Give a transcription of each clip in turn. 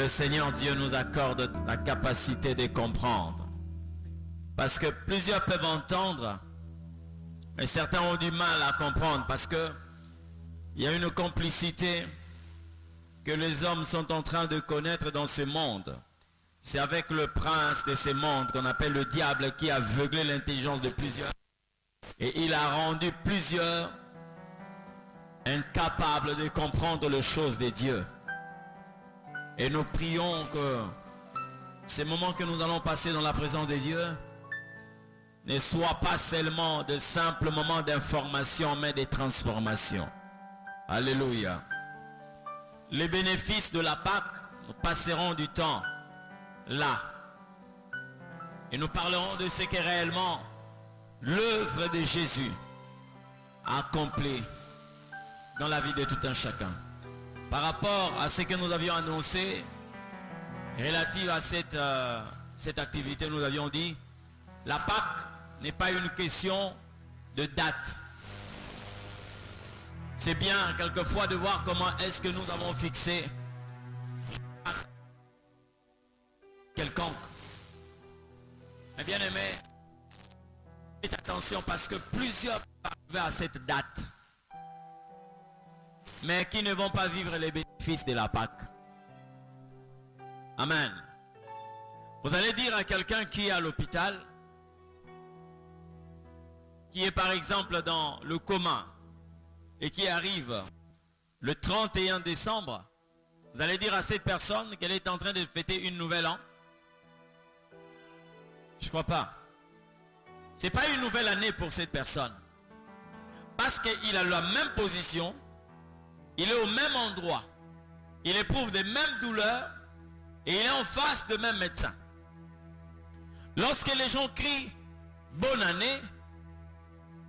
le Seigneur Dieu nous accorde la capacité de comprendre. Parce que plusieurs peuvent entendre, mais certains ont du mal à comprendre parce que il y a une complicité que les hommes sont en train de connaître dans ce monde. C'est avec le prince de ce monde qu'on appelle le diable qui a aveuglé l'intelligence de plusieurs. Et il a rendu plusieurs incapables de comprendre les choses de Dieu. Et nous prions que ces moments que nous allons passer dans la présence de Dieu ne soient pas seulement de simples moments d'information, mais de transformation. Alléluia. Les bénéfices de la Pâque, nous passerons du temps là. Et nous parlerons de ce qu'est réellement l'œuvre de Jésus accomplie dans la vie de tout un chacun. Par rapport à ce que nous avions annoncé relative à cette activité, nous avions dit la Pâque n'est pas une question de date. C'est bien quelquefois de voir comment est-ce que nous avons fixé quelconque. Mais bien aimé, faites attention parce que plusieurs arrivent à cette date, mais qui ne vont pas vivre les bénéfices de la Pâque. Amen. Vous allez dire à quelqu'un qui est à l'hôpital, qui est par exemple dans le coma, et qui arrive le 31 décembre, vous allez dire à cette personne qu'elle est en train de fêter une nouvelle an. Je ne crois pas. Ce n'est pas une nouvelle année pour cette personne. Parce qu'il a la même position, il est au même endroit, il éprouve les mêmes douleurs et il est en face de même médecin. Lorsque les gens crient bonne année,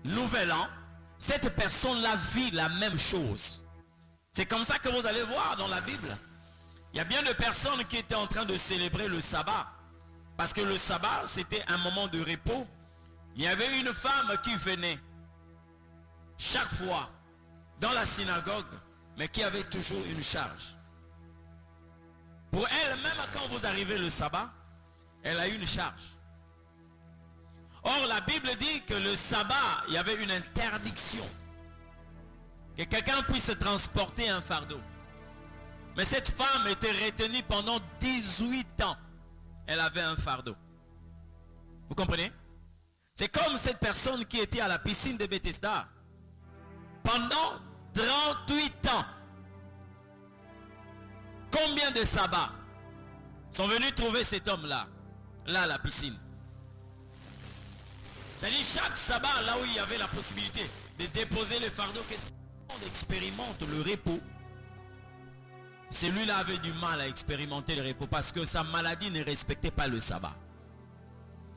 nouvel an, cette personne-là vit la même chose. C'est comme ça que vous allez voir dans la Bible. Il y a bien de personnes qui étaient en train de célébrer le sabbat. Parce que le sabbat, c'était un moment de repos. Il y avait une femme qui venait chaque fois dans la synagogue, mais qui avait toujours une charge. Pour elle, même quand vous arrivez le sabbat, elle a une charge. Or, la Bible dit que le sabbat, il y avait une interdiction. Que quelqu'un puisse transporter un fardeau. Mais cette femme était retenue pendant 18 ans. Elle avait un fardeau. Vous comprenez? C'est comme cette personne qui était à la piscine de Bethesda. Pendant 38 ans. Combien de sabbats sont venus trouver cet homme-là, là à la piscine? C'est-à-dire chaque sabbat, là où il y avait la possibilité de déposer le fardeau, que tout le monde expérimente le repos. Celui-là avait du mal à expérimenter le repos parce que sa maladie ne respectait pas le sabbat.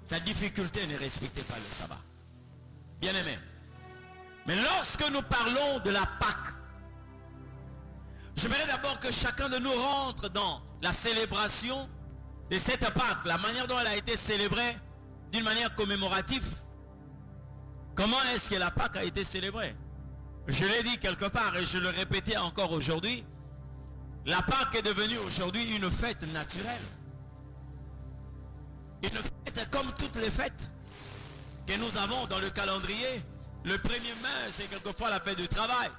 Sa difficulté ne respectait pas le sabbat. Bien aimé. Mais lorsque nous parlons de la Pâque, je voudrais d'abord que chacun de nous rentre dans la célébration de cette Pâque, la manière dont elle a été célébrée d'une manière commémorative. Comment est-ce que la Pâque a été célébrée? Je l'ai dit quelque part et je le répétais encore aujourd'hui. La Pâque est devenue aujourd'hui une fête naturelle. Une fête comme toutes les fêtes que nous avons dans le calendrier. Le 1er mai, c'est quelquefois la fête du travail.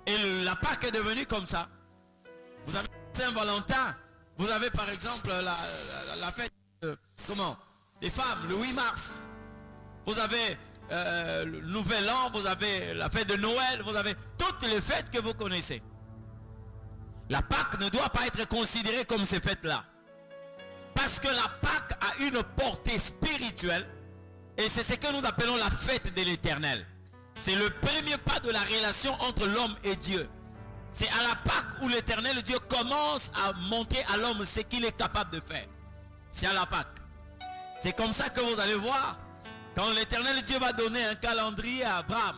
Et la Pâque est devenue comme ça. Vous avez Saint-Valentin. Vous avez par exemple la fête des femmes, le 8 mars. Vous avez le Nouvel An, vous avez la fête de Noël, vous avez toutes les fêtes que vous connaissez. La Pâque ne doit pas être considérée comme ces fêtes-là. Parce que la Pâque a une portée spirituelle. Et c'est ce que nous appelons la fête de l'Éternel. C'est le premier pas de la relation entre l'homme et Dieu. C'est à la Pâque où l'Éternel Dieu commence à montrer à l'homme ce qu'il est capable de faire. C'est à la Pâque. C'est comme ça que vous allez voir. Quand l'Éternel Dieu va donner un calendrier à Abraham.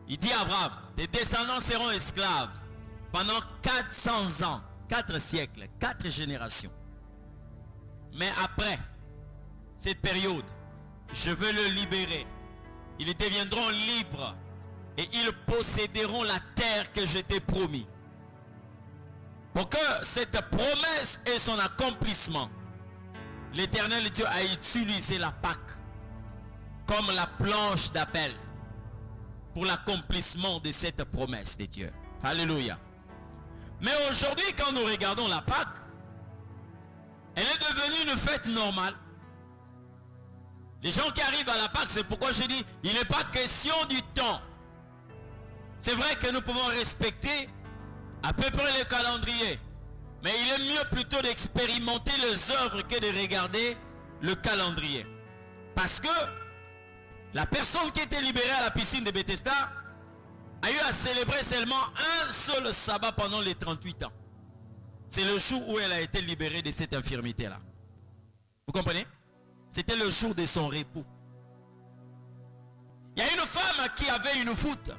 Il dit à Abraham, tes descendants seront esclaves pendant 400 ans, 4 siècles, 4 générations. Mais après cette période, je veux le libérer. Ils deviendront libres et ils posséderont la terre que je t'ai promis. Pour que cette promesse ait son accomplissement, l'Éternel Dieu a utilisé la Pâque comme la planche d'appel pour l'accomplissement de cette promesse de Dieu. Alléluia. Mais aujourd'hui, quand nous regardons la Pâque, elle est devenue une fête normale. Les gens qui arrivent à la Pâque, c'est pourquoi je dis, il n'est pas question du temps. C'est vrai que nous pouvons respecter à peu près le calendrier. Mais il est mieux plutôt d'expérimenter les œuvres que de regarder le calendrier. Parce que la personne qui était libérée à la piscine de Bethesda a eu à célébrer seulement un seul sabbat pendant les 38 ans. C'est le jour où elle a été libérée de cette infirmité-là. Vous comprenez? C'était le jour de son repos. Il y a une femme qui avait une voûte.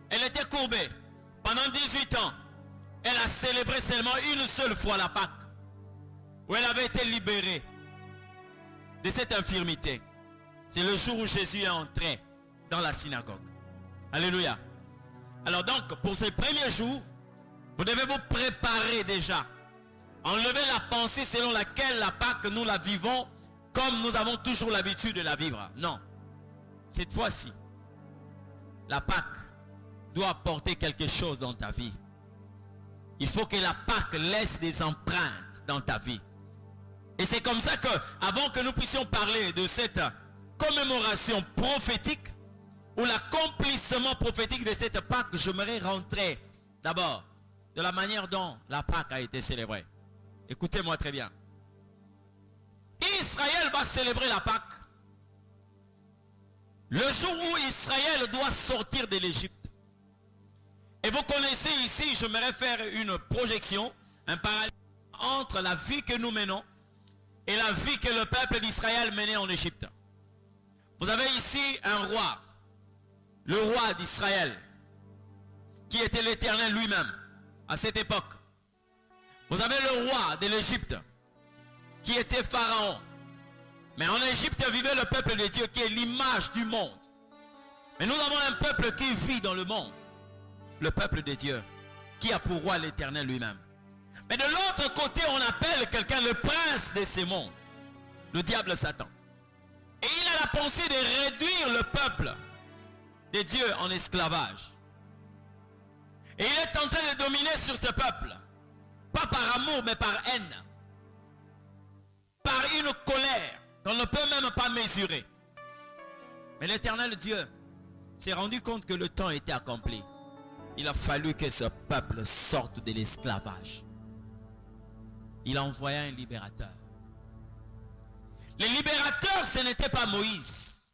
Elle était courbée. Pendant 18 ans, elle a célébré seulement une seule fois la Pâque, où elle avait été libérée de cette infirmité. C'est le jour où Jésus est entré dans la synagogue. Alléluia. Alors donc, pour ces premiers jours, vous devez vous préparer déjà. Enlever la pensée selon laquelle la Pâque, nous la vivons comme nous avons toujours l'habitude de la vivre. Non. Cette fois-ci, la Pâque doit apporter quelque chose dans ta vie. Il faut que la Pâque laisse des empreintes dans ta vie. Et c'est comme ça que, avant que nous puissions parler de cette commémoration prophétique, ou l'accomplissement prophétique de cette Pâque, j'aimerais rentrer d'abord de la manière dont la Pâque a été célébrée. Écoutez-moi très bien. Israël va célébrer la Pâque le jour où Israël doit sortir de l'Égypte. Et vous connaissez ici, j'aimerais faire une projection, un parallèle entre la vie que nous menons et la vie que le peuple d'Israël menait en Égypte. Vous avez ici un roi, le roi d'Israël, qui était l'Éternel lui-même à cette époque. Vous avez le roi de l'Égypte, qui était Pharaon. Mais en Égypte vivait le peuple de Dieu, qui est l'image du monde. Mais nous avons un peuple qui vit dans le monde. Le peuple de Dieu, qui a pour roi l'Éternel lui-même. Mais de l'autre côté, on appelle quelqu'un le prince de ces mondes, le diable Satan. Et il a la pensée de réduire le peuple de Dieu en esclavage. Et il est en train de dominer sur ce peuple, pas par amour, mais par haine, par une colère qu'on ne peut même pas mesurer. Mais l'Éternel Dieu s'est rendu compte que le temps était accompli. Il a fallu que ce peuple sorte de l'esclavage. Il a envoyé un libérateur. Le libérateur, ce n'était pas Moïse.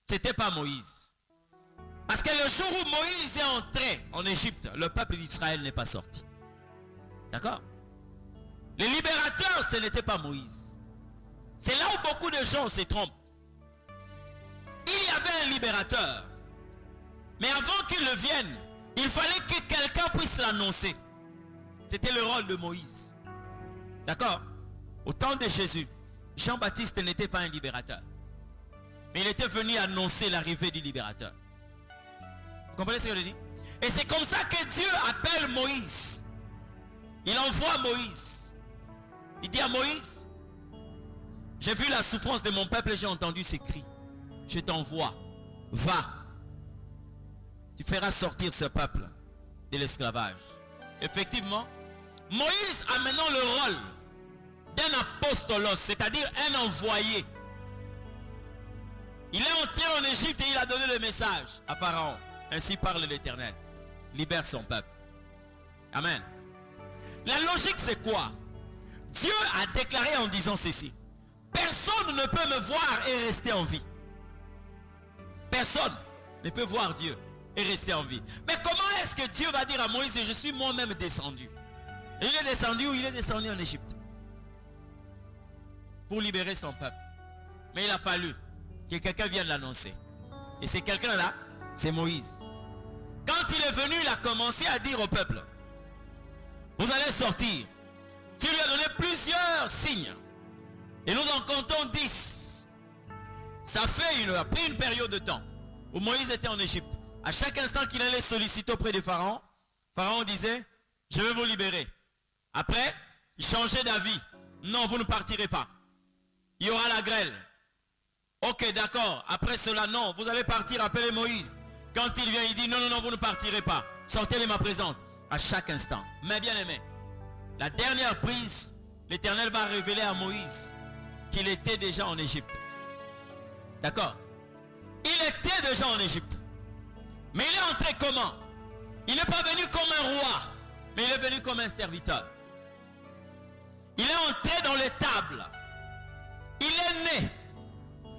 C'était pas Moïse. Parce que le jour où Moïse est entré en Égypte, le peuple d'Israël n'est pas sorti. D'accord? Le libérateur, ce n'était pas Moïse. C'est là où beaucoup de gens se trompent. Il y avait un libérateur. Mais avant qu'il ne vienne, il fallait que quelqu'un puisse l'annoncer. C'était le rôle de Moïse. D'accord? Au temps de Jésus, Jean-Baptiste n'était pas un libérateur. Mais il était venu annoncer l'arrivée du libérateur. Vous comprenez ce que je dis? Et c'est comme ça que Dieu appelle Moïse. Il envoie Moïse. Il dit à Moïse, j'ai vu la souffrance de mon peuple et j'ai entendu ses cris. Je t'envoie. Va. Tu feras sortir ce peuple de l'esclavage. Effectivement, Moïse a maintenant le rôle d'un apostolos, c'est-à-dire un envoyé. Il est entré en Égypte et il a donné le message à Pharaon. Ainsi parle l'Éternel. Libère son peuple. Amen. La logique c'est quoi? Dieu a déclaré en disant ceci. Personne ne peut me voir et rester en vie. Personne ne peut voir Dieu et rester en vie. Mais comment est-ce que Dieu va dire à Moïse, je suis moi-même descendu? Et il est descendu où? Il est descendu en Égypte pour libérer son peuple. Mais il a fallu que quelqu'un vienne l'annoncer. Et c'est quelqu'un là, c'est Moïse. Quand il est venu, il a commencé à dire au peuple, vous allez sortir. Dieu lui a donné plusieurs signes. Et nous en comptons 10. Ça a pris une période de temps où Moïse était en Égypte. À chaque instant qu'il allait solliciter auprès de Pharaon, Pharaon disait, Je vais vous libérer. Après, il changeait d'avis. Non, vous ne partirez pas. Il y aura la grêle. Ok, d'accord. Après cela, non, vous allez partir. Appelez Moïse. Quand il vient, il dit non, non, non, vous ne partirez pas. Sortez de ma présence. À chaque instant. Mais bien aimé, la dernière prise, l'Éternel va révéler à Moïse qu'il était déjà en Égypte. D'accord? Il était déjà en Égypte. Mais il est entré comment? Il n'est pas venu comme un roi, mais il est venu comme un serviteur. Il est entré dans l'étable. Il est né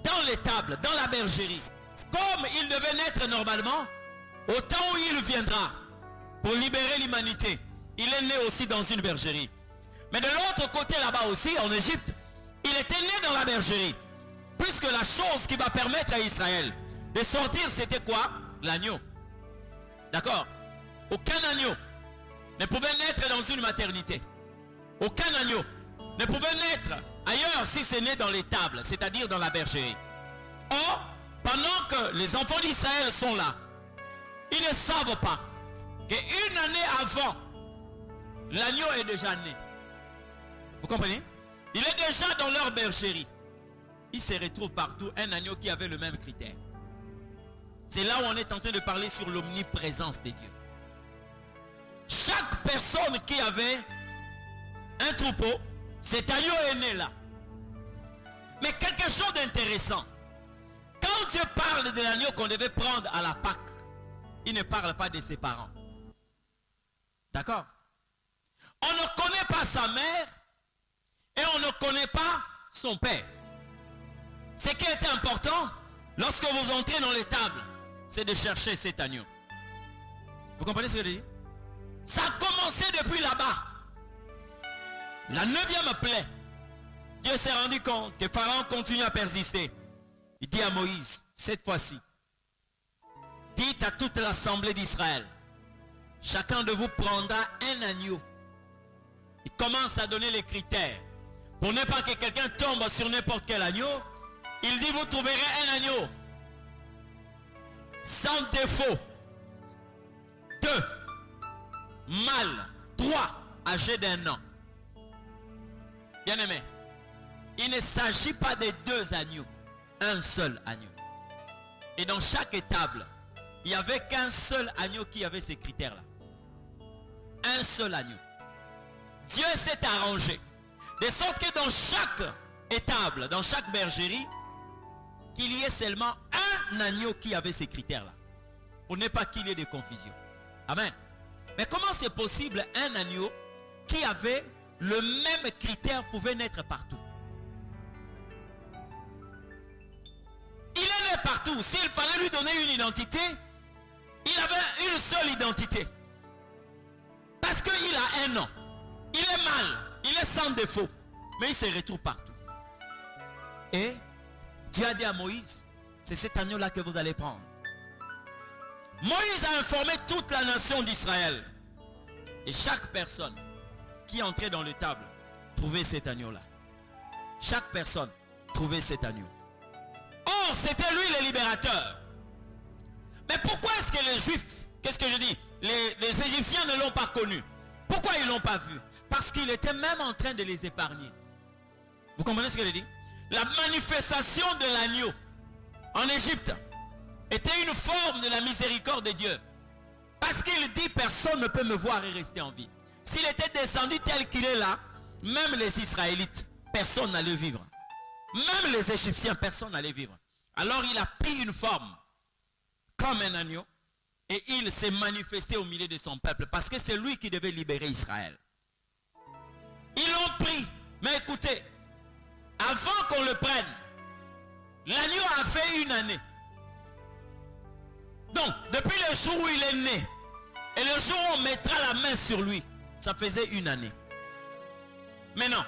dans l'étable, dans la bergerie. Comme il devait naître normalement, au temps où il viendra pour libérer l'humanité. Il est né aussi dans une bergerie. Mais de l'autre côté là-bas aussi, en Égypte, il était né dans la bergerie. Puisque la chose qui va permettre à Israël de sortir, c'était quoi? L'agneau. D'accord? Aucun agneau ne pouvait naître dans une maternité. Aucun agneau ne pouvait naître ailleurs si ce n'est dans l'étable, c'est-à-dire dans la bergerie. Or, pendant que les enfants d'Israël sont là, ils ne savent pas qu'une année avant, l'agneau est déjà né. Vous comprenez? Il est déjà dans leur bergerie. Il se retrouve partout, un agneau qui avait le même critère. C'est là où on est en train de parler sur l'omniprésence de Dieu. Chaque personne qui avait un troupeau, cet agneau est né là. Mais quelque chose d'intéressant. Quand Dieu parle de l'agneau qu'on devait prendre à la Pâque, il ne parle pas de ses parents. D'accord? On ne connaît pas sa mère et on ne connaît pas son père. Ce qui est important, lorsque vous entrez dans l'étable, c'est de chercher cet agneau. Vous comprenez ce que je dis? Ça a commencé depuis là-bas. La 9e plaie. Dieu s'est rendu compte que Pharaon continue à persister. Il dit à Moïse, cette fois-ci, dites à toute l'assemblée d'Israël, chacun de vous prendra un agneau. Il commence à donner les critères. Pour ne pas que quelqu'un tombe sur n'importe quel agneau, il dit, vous trouverez un agneau sans défaut, 2 mâles, 3 âgés d'1 an. Bien aimé, il ne s'agit pas de 2 agneaux, un seul agneau. Et dans chaque étable, il n'y avait qu'un seul agneau qui avait ces critères-là. Un seul agneau. Dieu s'est arrangé de sorte que dans chaque étable, dans chaque bergerie, qu'il y ait seulement un agneau qui avait ces critères-là. Pour ne pas qu'il y ait de confusion. Amen. Mais comment c'est possible un agneau qui avait le même critère pouvait naître partout? Il est né partout. S'il fallait lui donner une identité, il avait une seule identité. Parce qu'il a un an. Il est mâle. Il est sans défaut. Mais il se retrouve partout. Et Dieu a dit à Moïse, c'est cet agneau-là que vous allez prendre. Moïse a informé toute la nation d'Israël. Et chaque personne qui entrait dans l'étable trouvait cet agneau-là. Chaque personne trouvait cet agneau. Or, c'était lui le libérateur. Mais pourquoi est-ce que les Juifs, qu'est-ce que je dis, les Égyptiens ne l'ont pas connu? Pourquoi ils ne l'ont pas vu? Parce qu'il était même en train de les épargner. Vous comprenez ce que je dis? La manifestation de l'agneau en Égypte était une forme de la miséricorde de Dieu. Parce qu'il dit, personne ne peut me voir et rester en vie. S'il était descendu tel qu'il est là, même les Israélites, personne n'allait vivre. Même les Égyptiens, personne n'allait vivre. Alors il a pris une forme comme un agneau et il s'est manifesté au milieu de son peuple parce que c'est lui qui devait libérer Israël. Ils l'ont pris, mais écoutez, avant qu'on le prenne, l'agneau a fait une année. Donc, depuis le jour où il est né et le jour où on mettra la main sur lui, ça faisait une année. Maintenant,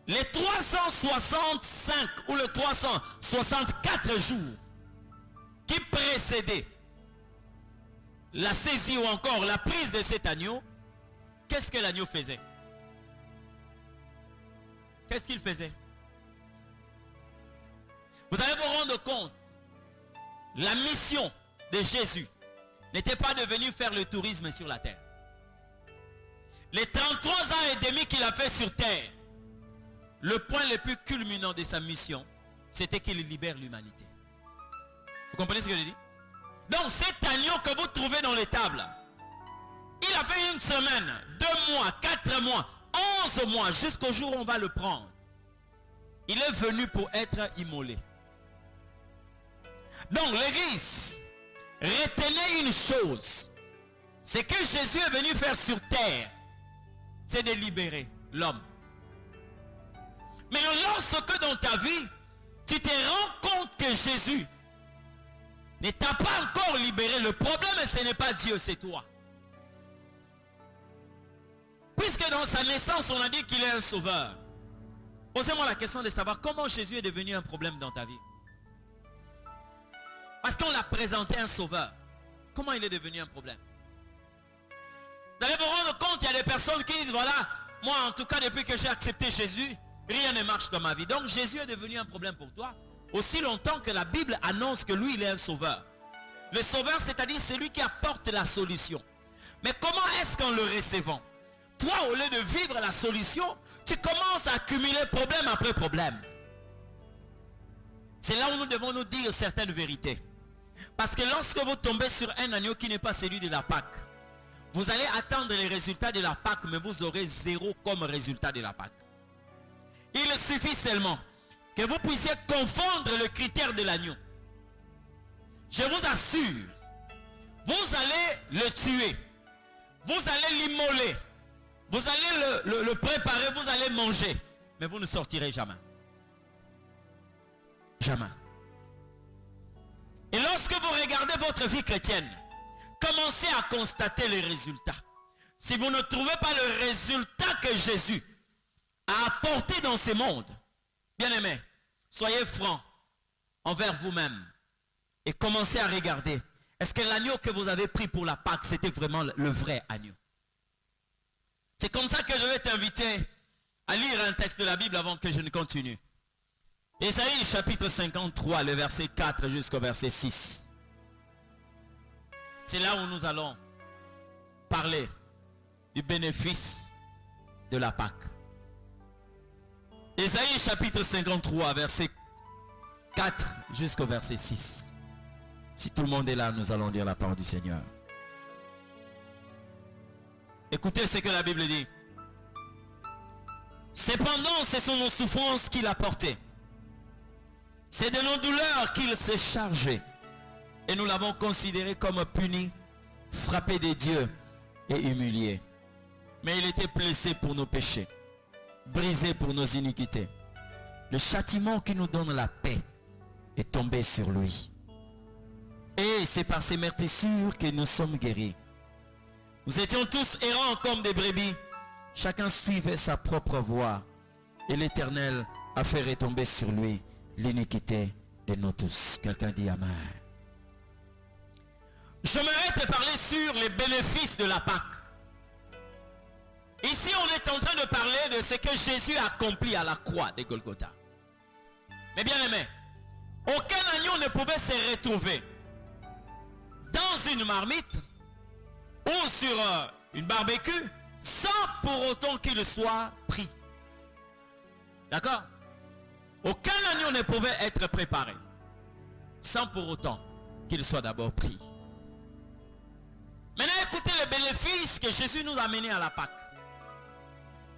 les 365 ou les 364 jours qui précédaient la saisie ou encore la prise de cet agneau, qu'est-ce que l'agneau faisait? Qu'est-ce qu'il faisait? Vous allez vous rendre compte, la mission de Jésus n'était pas de venir faire le tourisme sur la terre. les 33 ans et demi qu'il a fait sur terre, le point le plus culminant de sa mission, c'était qu'il libère l'humanité. Vous comprenez ce que je dis? Donc cet agneau que vous trouvez dans l'étable, il a fait une semaine, 2 mois, 4 mois, 11 mois, jusqu'au jour où on va le prendre. Il est venu pour être immolé. Donc l'Église, retenez une chose, c'est que Jésus est venu faire sur terre, c'est de libérer l'homme. Mais lorsque dans ta vie, tu te rends compte que Jésus ne t'a pas encore libéré, le problème ce n'est pas Dieu, c'est toi. Puisque dans sa naissance, on a dit qu'il est un sauveur. Posez-moi la question de savoir comment Jésus est devenu un problème dans ta vie. Parce qu'on l'a présenté un sauveur. Comment il est devenu un problème? Vous allez vous rendre compte, il y a des personnes qui disent, voilà, moi en tout cas depuis que j'ai accepté Jésus, rien ne marche dans ma vie. Donc Jésus est devenu un problème pour toi. Aussi longtemps que la Bible annonce que lui, il est un sauveur. Le sauveur, c'est-à-dire celui qui apporte la solution. Mais comment est-ce qu'en le recevant, toi, au lieu de vivre la solution, tu commences à accumuler problème après problème? C'est là où nous devons nous dire certaines vérités. Parce que lorsque vous tombez sur un agneau qui n'est pas celui de la Pâque, vous allez attendre les résultats de la Pâque, mais vous aurez zéro comme résultat de la Pâque. Il suffit seulement que vous puissiez confondre le critère de l'agneau. Je vous assure, vous allez le tuer, vous allez l'immoler, vous allez le préparer, vous allez manger, mais vous ne sortirez jamais. Jamais. Et lorsque vous regardez votre vie chrétienne, commencez à constater les résultats. Si vous ne trouvez pas le résultat que Jésus a apporté dans ce monde, bien aimé, soyez francs envers vous-même et commencez à regarder. Est-ce que l'agneau que vous avez pris pour la Pâque, c'était vraiment le vrai agneau? C'est comme ça que je vais t'inviter à lire un texte de la Bible avant que je ne continue. Ésaïe chapitre 53, le verset 4 jusqu'au verset 6. C'est là où nous allons parler du bénéfice de la Pâque. Ésaïe chapitre 53, verset 4 jusqu'au verset 6. Si tout le monde est là, nous allons lire la parole du Seigneur. Écoutez ce que la Bible dit. Cependant, ce sont nos souffrances qu'il a portées. C'est de nos douleurs qu'il s'est chargé. Et nous l'avons considéré comme puni, frappé de Dieu et humilié. Mais il était blessé pour nos péchés, brisé pour nos iniquités. Le châtiment qui nous donne la paix est tombé sur lui. Et c'est par ses meurtrissures que nous sommes guéris. Nous étions tous errants comme des brebis. Chacun suivait sa propre voie. Et l'Éternel a fait retomber sur lui l'iniquité de nous tous. Quelqu'un dit Amen. J'aimerais te parler sur les bénéfices de la Pâque. Ici, on est en train de parler de ce que Jésus a accompli à la croix de Golgotha. Mais bien aimé, aucun agneau ne pouvait se retrouver dans une marmite ou sur une barbecue sans pour autant qu'il soit pris. D'accord? Aucun agneau ne pouvait être préparé sans pour autant qu'il soit d'abord pris. Maintenant, écoutez les bénéfices que Jésus nous a menés à la Pâque.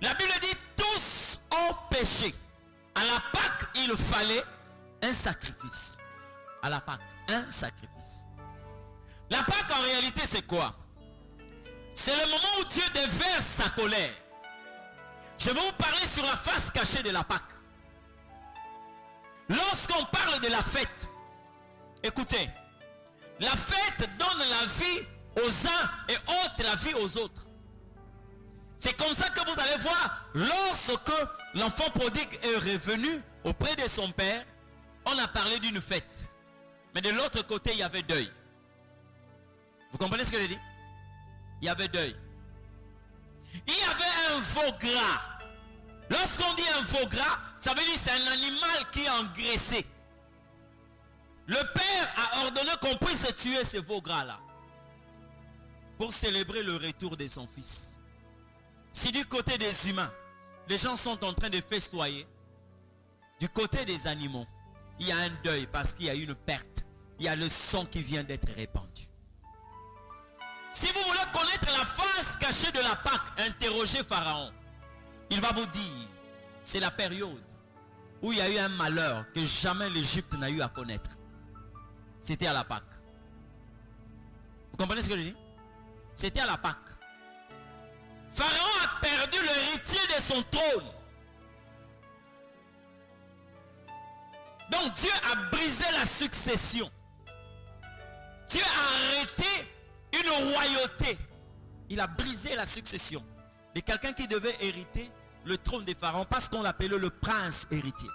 La Bible dit tous ont péché. À la Pâque, il fallait un sacrifice. À la Pâque, un sacrifice. La Pâque en réalité c'est quoi? C'est le moment où Dieu déverse sa colère. Je vais vous parler sur la face cachée de la Pâque. Lorsqu'on parle de la fête, écoutez, la fête donne la vie aux uns et ôte la vie aux autres. C'est comme ça que vous allez voir, lorsque l'enfant prodigue est revenu auprès de son père, on a parlé d'une fête. Mais de l'autre côté, il y avait deuil. Vous comprenez ce que je dis? Il y avait deuil. Il y avait un veau gras. Lorsqu'on dit un veau gras, ça veut dire que c'est un animal qui est engraissé. Le père a ordonné qu'on puisse tuer ce veau gras là pour célébrer le retour de son fils. Si du côté des humains, les gens sont en train de festoyer, du côté des animaux, il y a un deuil parce qu'il y a une perte. Il y a le sang qui vient d'être répandu. Si vous voulez connaître la face cachée de la Pâque, interrogez Pharaon. Il va vous dire, c'est la période où il y a eu un malheur que jamais l'Égypte n'a eu à connaître. C'était à la Pâque. Vous comprenez ce que je dis? C'était à la Pâque. Pharaon a perdu l'héritier de son trône. Donc Dieu a brisé la succession. Dieu a arrêté une royauté. Il a brisé la succession de quelqu'un qui devait hériter le trône de Pharaon parce qu'on l'appelait le prince héritier.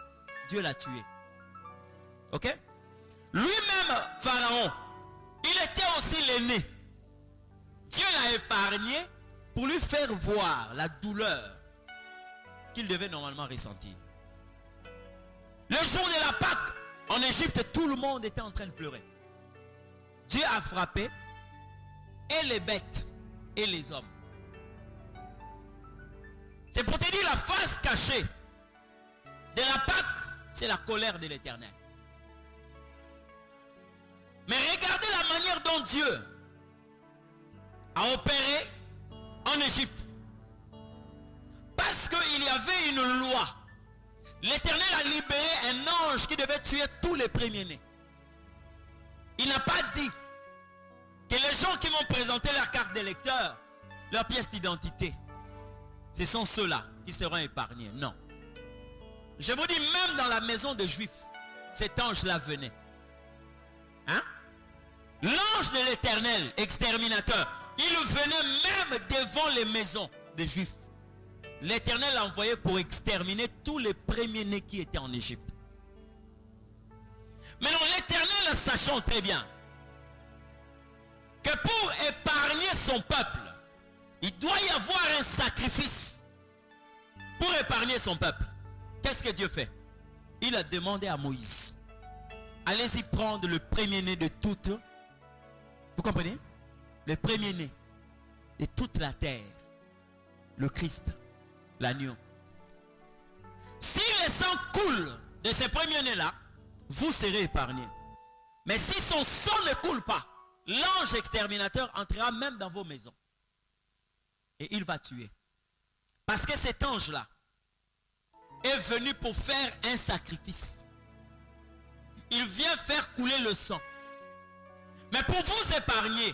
Dieu l'a tué. Ok? Lui-même, Pharaon, il était aussi l'aîné. Dieu l'a épargné pour lui faire voir la douleur qu'il devait normalement ressentir. Le jour de la Pâque, en Égypte, tout le monde était en train de pleurer. Dieu a frappé et les bêtes et les hommes. C'est pour te dire la face cachée de la Pâque, c'est la colère de l'Éternel. Mais regardez la manière dont Dieu a opéré en Égypte. Parce qu'il y avait une loi. L'Éternel a libéré un ange qui devait tuer tous les premiers-nés. Il n'a pas dit que les gens qui vont présenter leur carte d'électeur, leur pièce d'identité, ce sont ceux-là qui seront épargnés. Non. Je vous dis, même dans la maison des Juifs, cet ange-là venait. Hein? L'ange de l'Éternel, exterminateur, il venait même devant les maisons des Juifs. L'Éternel l'a envoyé pour exterminer tous les premiers-nés qui étaient en Égypte. Maintenant, l'Éternel, sachant très bien que pour épargner son peuple, il doit y avoir un sacrifice pour épargner son peuple. Qu'est-ce que Dieu fait? Il a demandé à Moïse, allez-y prendre le premier-né de toute, vous comprenez? Le premier-né de toute la terre, le Christ, l'agneau. Si le sang coule de ce premier-né-là, vous serez épargnés. Mais si son sang ne coule pas, l'ange exterminateur entrera même dans vos maisons. Et il va tuer. Parce que cet ange-là est venu pour faire un sacrifice. Il vient faire couler le sang. Mais pour vous épargner,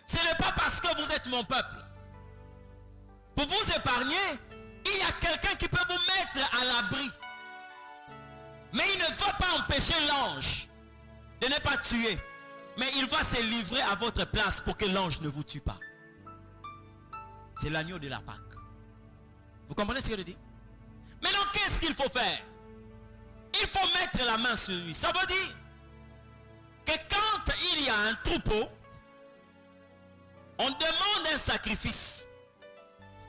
ce n'est pas parce que vous êtes mon peuple. Pour vous épargner, il y a quelqu'un qui peut vous mettre à l'abri. Mais il ne va pas empêcher l'ange de ne pas tuer. Mais il va se livrer à votre place pour que l'ange ne vous tue pas. C'est l'agneau de la Pâque. Vous comprenez ce que je dis? Maintenant, qu'est-ce qu'il faut faire? Il faut mettre la main sur lui. Ça veut dire que quand il y a un troupeau, on demande un sacrifice.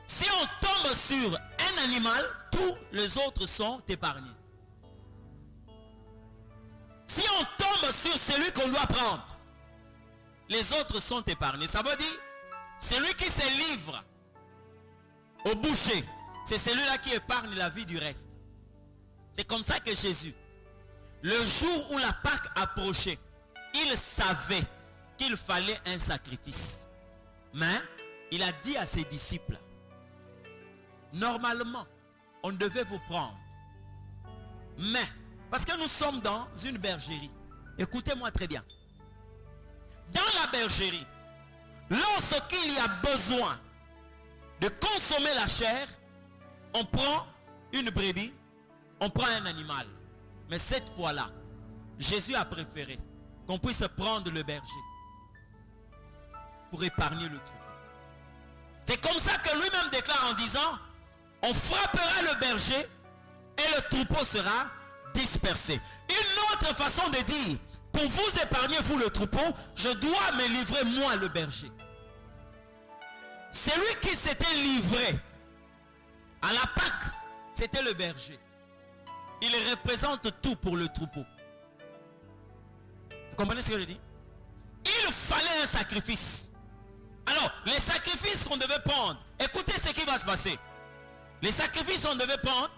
Si on tombe sur un animal, tous les autres sont épargnés. Si on tombe sur celui qu'on doit prendre, les autres sont épargnés. Ça veut dire, celui qui se livre au boucher, c'est celui-là qui épargne la vie du reste. C'est comme ça que Jésus, le jour où la Pâque approchait, il savait qu'il fallait un sacrifice. Mais il a dit à ses disciples, normalement, on devait vous prendre. Mais, parce que nous sommes dans une bergerie. Écoutez-moi très bien. Dans la bergerie, lorsqu'il y a besoin de consommer la chair, on prend une brebis, on prend un animal. Mais cette fois-là, Jésus a préféré qu'on puisse prendre le berger pour épargner le troupeau. C'est comme ça que lui-même déclare en disant, on frappera le berger et le troupeau sera dispersé. Une autre façon de dire, pour vous épargner, vous le troupeau, je dois me livrer moi le berger. Celui qui s'était livré à la Pâque, c'était le berger. Il représente tout pour le troupeau. Vous comprenez ce que je dis? Il fallait un sacrifice. Alors, les sacrifices qu'on devait prendre, écoutez ce qui va se passer? Les sacrifices on devait prendre.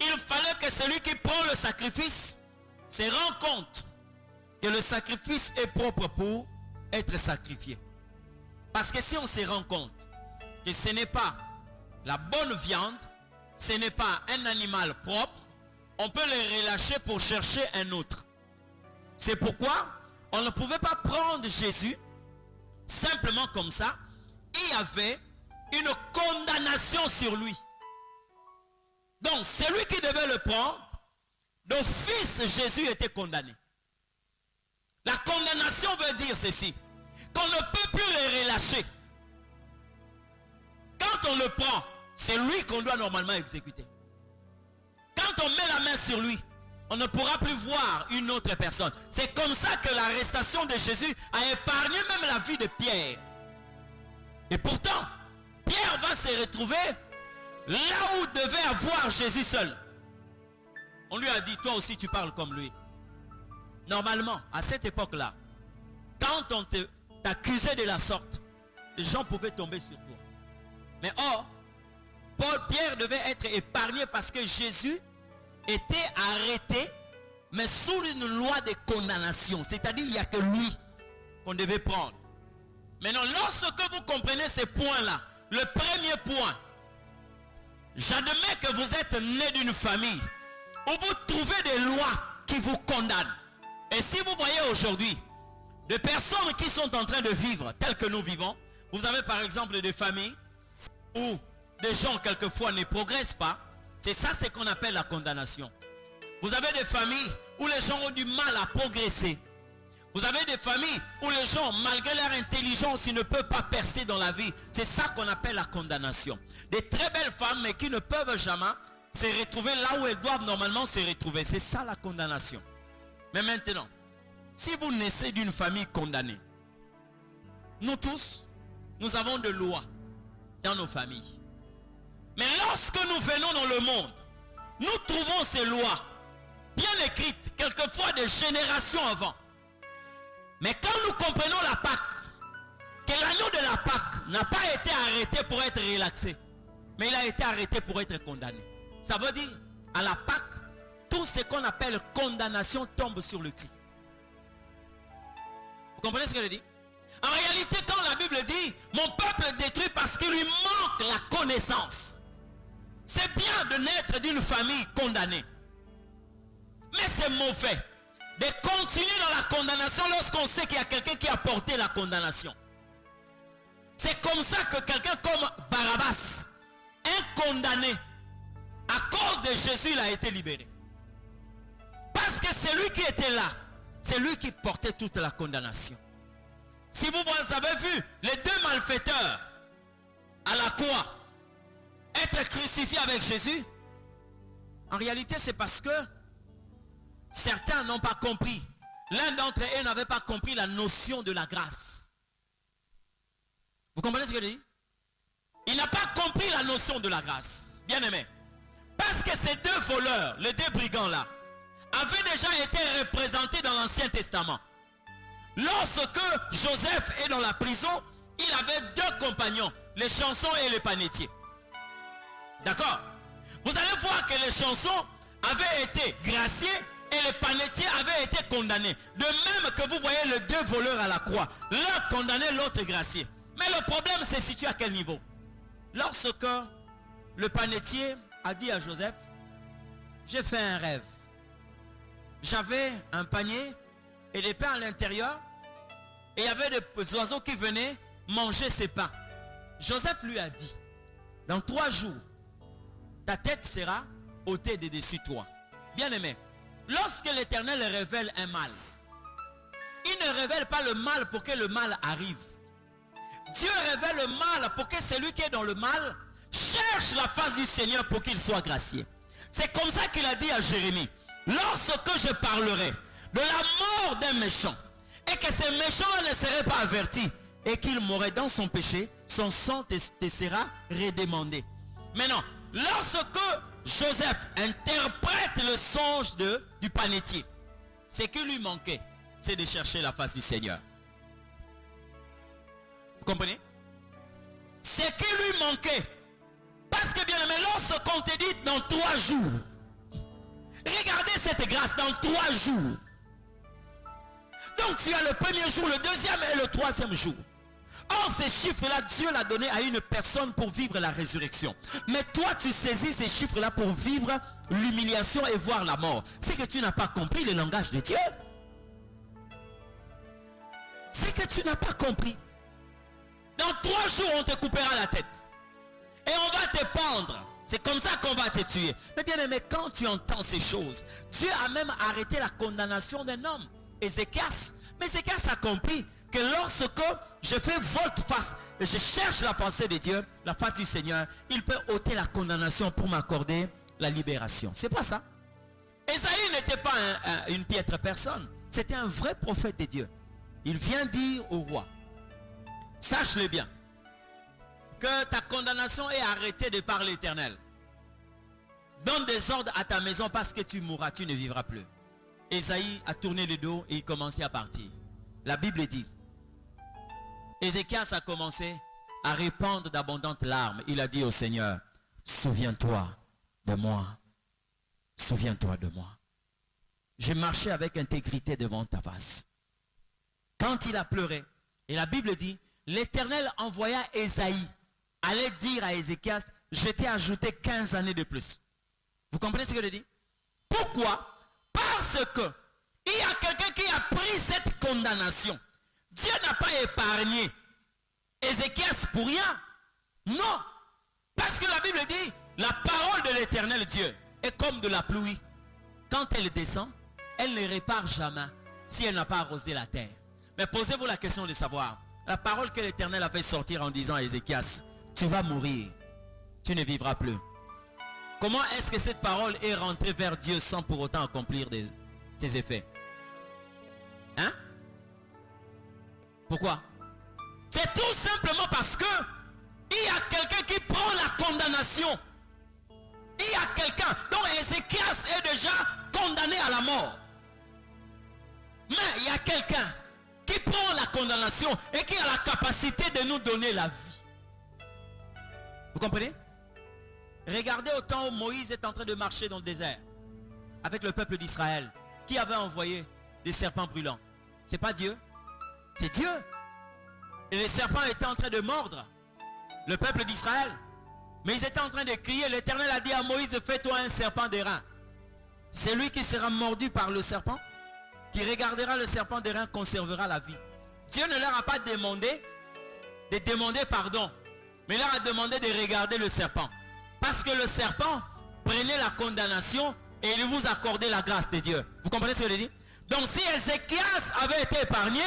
Il fallait que celui qui prend le sacrifice se rende compte que le sacrifice est propre pour être sacrifié. Parce que si on se rend compte que ce n'est pas la bonne viande, ce n'est pas un animal propre, on peut les relâcher pour chercher un autre. C'est pourquoi on ne pouvait pas prendre Jésus simplement comme ça. Il y avait une condamnation sur lui. Donc celui qui devait le prendre, d'office Jésus était condamné. La condamnation veut dire ceci, qu'on ne peut plus les relâcher. Quand on le prend, c'est lui qu'on doit normalement exécuter. Quand on met la main sur lui, on ne pourra plus voir une autre personne. C'est comme ça que l'arrestation de Jésus a épargné même la vie de Pierre. Et pourtant, Pierre va se retrouver là où devait avoir Jésus seul. On lui a dit, toi aussi tu parles comme lui. Normalement, à cette époque-là, quand on t'accusait de la sorte, les gens pouvaient tomber sur toi. Mais or, Pierre devait être épargné parce que Jésus était arrêté, mais sous une loi de condamnation. C'est-à-dire il n'y a que lui qu'on devait prendre. Maintenant, lorsque vous comprenez ces points-là, le premier point, j'admets que vous êtes né d'une famille où vous trouvez des lois qui vous condamnent. Et si vous voyez aujourd'hui des personnes qui sont en train de vivre telles que nous vivons, vous avez par exemple des familles où des gens quelquefois ne progressent pas. C'est ça ce qu'on appelle la condamnation. Vous avez des familles où les gens ont du mal à progresser. Vous avez des familles où les gens, malgré leur intelligence, ils ne peuvent pas percer dans la vie. C'est ça qu'on appelle la condamnation. Des très belles femmes, mais qui ne peuvent jamais se retrouver là où elles doivent normalement se retrouver. C'est ça la condamnation. Mais maintenant, si vous naissez d'une famille condamnée, nous tous, nous avons des lois dans nos familles. Mais lorsque nous venons dans le monde, nous trouvons ces lois bien écrites, quelquefois des générations avant. Mais quand nous comprenons la Pâque, que l'agneau de la Pâque n'a pas été arrêté pour être relaxé, mais il a été arrêté pour être condamné. Ça veut dire, à la Pâque, tout ce qu'on appelle condamnation tombe sur le Christ. Vous comprenez ce que je dis? En réalité, quand la Bible dit, mon peuple est détruit parce qu'il lui manque la connaissance. C'est bien de naître d'une famille condamnée. Mais c'est mauvais de continuer dans la condamnation lorsqu'on sait qu'il y a quelqu'un qui a porté la condamnation. C'est comme ça que quelqu'un comme Barabbas, un condamné, à cause de Jésus, il a été libéré. Parce que c'est lui qui était là, c'est lui qui portait toute la condamnation. Si vous avez vu les deux malfaiteurs à la croix être crucifiés avec Jésus, en réalité c'est parce que certains n'ont pas compris. L'un d'entre eux n'avait pas compris la notion de la grâce. Vous comprenez ce que je dis? Il n'a pas compris la notion de la grâce. Bien aimé. Parce que ces deux voleurs, les deux brigands-là, avaient déjà été représentés dans l'Ancien Testament. Lorsque Joseph est dans la prison, il avait deux compagnons, les chansons et les panetiers. D'accord? Vous allez voir que les chansons avaient été graciés et les panetiers avaient été condamnés. De même que vous voyez les deux voleurs à la croix. L'un condamné, l'autre gracié. Mais le problème se situe à quel niveau? Lorsque le panetier a dit à Joseph, j'ai fait un rêve. J'avais un panier et des pains à l'intérieur. Et il y avait des oiseaux qui venaient manger ces pains. Joseph lui a dit, dans 3 jours, ta tête sera ôtée de dessus toi. Bien aimé, lorsque l'Éternel révèle un mal, il ne révèle pas le mal pour que le mal arrive. Dieu révèle le mal pour que celui qui est dans le mal cherche la face du Seigneur pour qu'il soit gracié. C'est comme ça qu'il a dit à Jérémie, lorsque je parlerai de la mort d'un méchant et que ce méchant ne serait pas averti et qu'il mourrait dans son péché, son sang te sera redemandé. Maintenant, lorsque Joseph interprète le songe du panetier, ce qui lui manquait, c'est de chercher la face du Seigneur. Vous comprenez? Ce qui lui manquait, qu'on te dit dans 3 jours. Regardez cette grâce dans 3 jours. Donc tu as le premier jour, le deuxième et le troisième jour. Or ces chiffres-là, Dieu l'a donné à une personne pour vivre la résurrection. Mais toi tu saisis ces chiffres-là pour vivre l'humiliation et voir la mort. C'est que tu n'as pas compris le langage de Dieu. C'est que tu n'as pas compris. Dans 3 jours, on te coupera la tête. Et on va te pendre. C'est comme ça qu'on va te tuer. Mais bien aimé, quand tu entends ces choses, Dieu a même arrêté la condamnation d'un homme, Ézéchias. Mais Ézéchias a compris que lorsque je fais volte-face et je cherche la pensée de Dieu, la face du Seigneur, il peut ôter la condamnation pour m'accorder la libération. C'est pas ça. Ésaïe n'était pas une piètre personne. C'était un vrai prophète de Dieu. Il vient dire au roi, sache-le bien, que ta condamnation est arrêtée de par l'Éternel. Donne des ordres à ta maison parce que tu mourras, tu ne vivras plus. Ésaïe a tourné le dos et il commençait à partir. La Bible dit, Ézéchias a commencé à répandre d'abondantes larmes. Il a dit au Seigneur, souviens-toi de moi. Souviens-toi de moi. J'ai marché avec intégrité devant ta face. Quand il a pleuré, et la Bible dit, l'Éternel envoya Ésaïe, allait dire à Ézéchias, je t'ai ajouté 15 années de plus. Vous comprenez ce que je dis? Pourquoi? Parce que il y a quelqu'un qui a pris cette condamnation. Dieu n'a pas épargné Ézéchias pour rien. Non. Parce que la Bible dit, la parole de l'Éternel Dieu est comme de la pluie. Quand elle descend, elle ne répare jamais si elle n'a pas arrosé la terre. Mais posez-vous la question de savoir, la parole que l'Éternel a fait sortir en disant à Ézéchias, tu vas mourir, tu ne vivras plus. Comment est-ce que cette parole est rentrée vers Dieu sans pour autant accomplir ses effets? Hein? Pourquoi? C'est tout simplement parce que il y a quelqu'un qui prend la condamnation. Il y a quelqu'un dont Ézéchias est déjà condamné à la mort. Mais il y a quelqu'un qui prend la condamnation et qui a la capacité de nous donner la vie. Vous comprenez? Regardez au temps où Moïse est en train de marcher dans le désert avec le peuple d'Israël. Qui avait envoyé des serpents brûlants? C'est pas Dieu, c'est Dieu. Et les serpents étaient en train de mordre le peuple d'Israël. Mais ils étaient en train de crier. L'Éternel a dit à Moïse, fais-toi un serpent d'airain. Celui qui sera mordu par le serpent, qui regardera le serpent d'airain, conservera la vie. Dieu ne leur a pas demandé de demander pardon, mais il leur a demandé de regarder le serpent. Parce que le serpent prenait la condamnation et il vous accordait la grâce de Dieu. Vous comprenez ce que je dis? Donc si Ézéchias avait été épargné,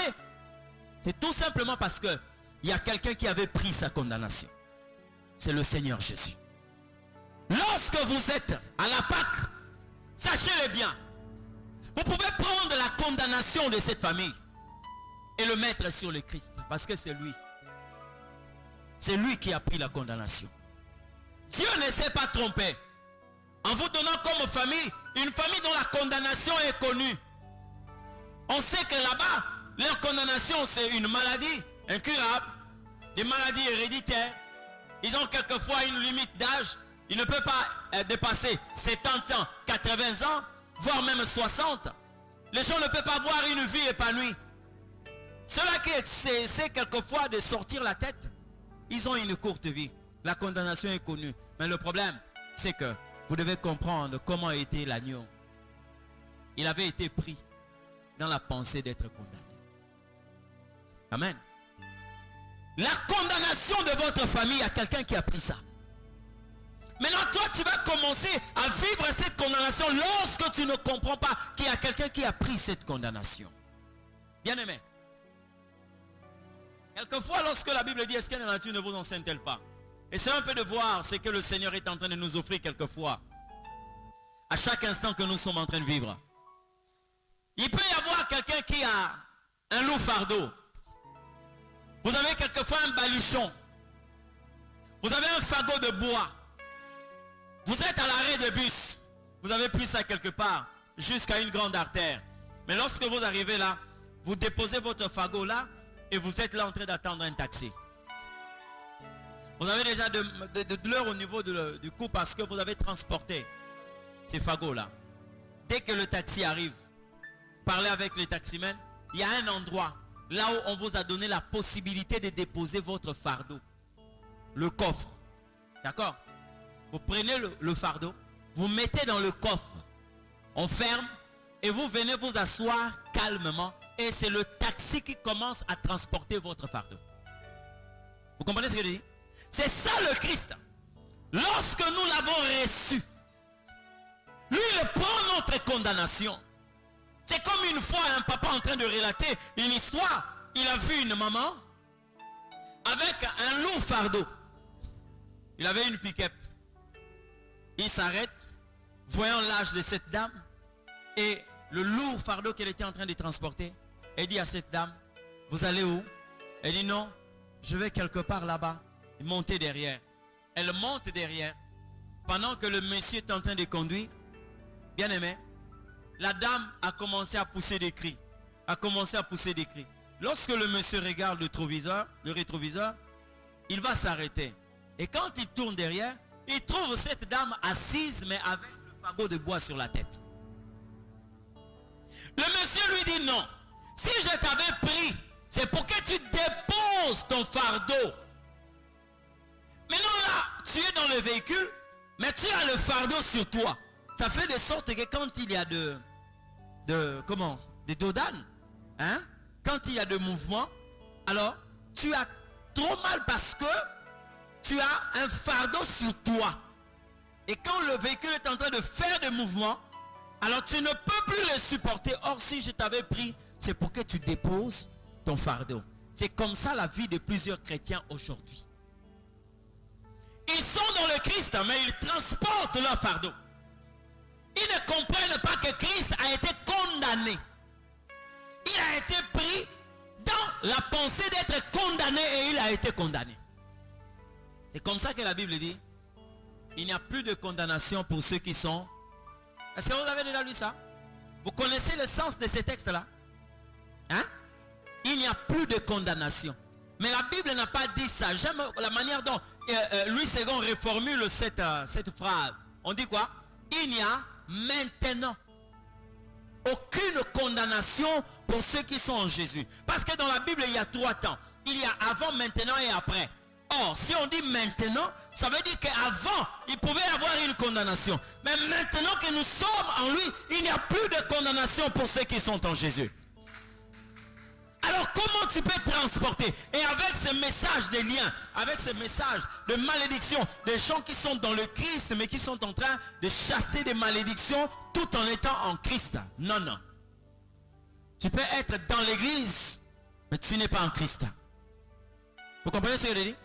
c'est tout simplement parce que il y a quelqu'un qui avait pris sa condamnation. C'est le Seigneur Jésus. Lorsque vous êtes à la Pâque, sachez-le bien, vous pouvez prendre la condamnation de cette famille et le mettre sur le Christ. Parce que c'est lui. C'est lui qui a pris la condamnation. Dieu ne s'est pas trompé en vous donnant comme famille une famille dont la condamnation est connue. On sait que là-bas, leur condamnation c'est une maladie incurable, des maladies héréditaires. Ils ont quelquefois une limite d'âge. Ils ne peuvent pas dépasser 70 ans, 80 ans, voire même 60. Les gens ne peuvent pas avoir une vie épanouie. Ceux-là qui essaient quelquefois de sortir la tête, ils ont une courte vie. La condamnation est connue. Mais le problème, c'est que vous devez comprendre comment a été l'agneau. Il avait été pris dans la pensée d'être condamné. Amen. La condamnation de votre famille, il y a quelqu'un qui a pris ça. Maintenant, toi, tu vas commencer à vivre cette condamnation lorsque tu ne comprends pas qu'il y a quelqu'un qui a pris cette condamnation. Bien-aimé. Quelquefois, lorsque la Bible dit, est-ce que la nature ne vous enseigne-t-elle pas? Et c'est un peu de voir ce que le Seigneur est en train de nous offrir quelquefois. À chaque instant que nous sommes en train de vivre. Il peut y avoir quelqu'un qui a un lourd fardeau. Vous avez quelquefois un baluchon. Vous avez un fagot de bois. Vous êtes à l'arrêt de bus. Vous avez pris ça quelque part jusqu'à une grande artère. Mais lorsque vous arrivez là, vous déposez votre fagot là et vous êtes là en train d'attendre un taxi. Vous avez déjà de douleurs au niveau du cou parce que vous avez transporté ces fagots-là. Dès que le taxi arrive, parlez avec les taximens. Il y a un endroit là où on vous a donné la possibilité de déposer votre fardeau. Le coffre. D'accord? Vous prenez le fardeau, vous mettez dans le coffre. On ferme et vous venez vous asseoir calmement. Et c'est le taxi qui commence à transporter votre fardeau. Vous comprenez ce que je dis? C'est ça le Christ. Lorsque nous l'avons reçu, lui il prend notre condamnation. C'est comme une fois un papa en train de relater une histoire. Il a vu une maman avec un lourd fardeau. Il avait une pick-up. Il s'arrête, voyant l'âge de cette dame et le lourd fardeau qu'elle était en train de transporter. Elle dit à cette dame, vous allez où? Elle dit non, je vais quelque part là-bas. Monter derrière. Elle monte derrière. Pendant que le monsieur est en train de conduire, bien aimé, la dame a commencé à pousser des cris. Lorsque le monsieur regarde le rétroviseur, il va s'arrêter. Et quand il tourne derrière, il trouve cette dame assise, mais avec le fagot de bois sur la tête. Le monsieur lui dit non. Si je t'avais pris, c'est pour que tu déposes ton fardeau. Maintenant là, tu es dans le véhicule, mais tu as le fardeau sur toi. Ça fait de sorte que quand il y a des dodanes, hein, quand il y a de mouvements, alors tu as trop mal parce que tu as un fardeau sur toi. Et quand le véhicule est en train de faire des mouvements, alors tu ne peux plus le supporter. Or, si je t'avais pris, c'est pour que tu déposes ton fardeau. C'est comme ça la vie de plusieurs chrétiens aujourd'hui. Ils sont dans le Christ, mais ils transportent leur fardeau. Ils ne comprennent pas que Christ a été condamné. Il a été pris dans la pensée d'être condamné et il a été condamné. C'est comme ça que la Bible dit, il n'y a plus de condamnation pour ceux qui sont... Est-ce que vous avez déjà lu ça? Vous connaissez le sens de ces textes-là? Hein? Il n'y a plus de condamnation. Mais la Bible n'a pas dit ça. J'aime la manière dont Louis II reformule cette phrase. On dit quoi? Il n'y a maintenant aucune condamnation pour ceux qui sont en Jésus. Parce que dans la Bible, il y a 3 temps. Il y a avant, maintenant et après. Or, si on dit maintenant, ça veut dire qu'avant, il pouvait y avoir une condamnation. Mais maintenant que nous sommes en lui, il n'y a plus de condamnation pour ceux qui sont en Jésus. Alors comment tu peux transporter? Et avec ce message de lien, avec ce message de malédiction, des gens qui sont dans le Christ, mais qui sont en train de chasser des malédictions tout en étant en Christ. Non, non. Tu peux être dans l'église, mais tu n'es pas en Christ. Vous comprenez ce que je dis?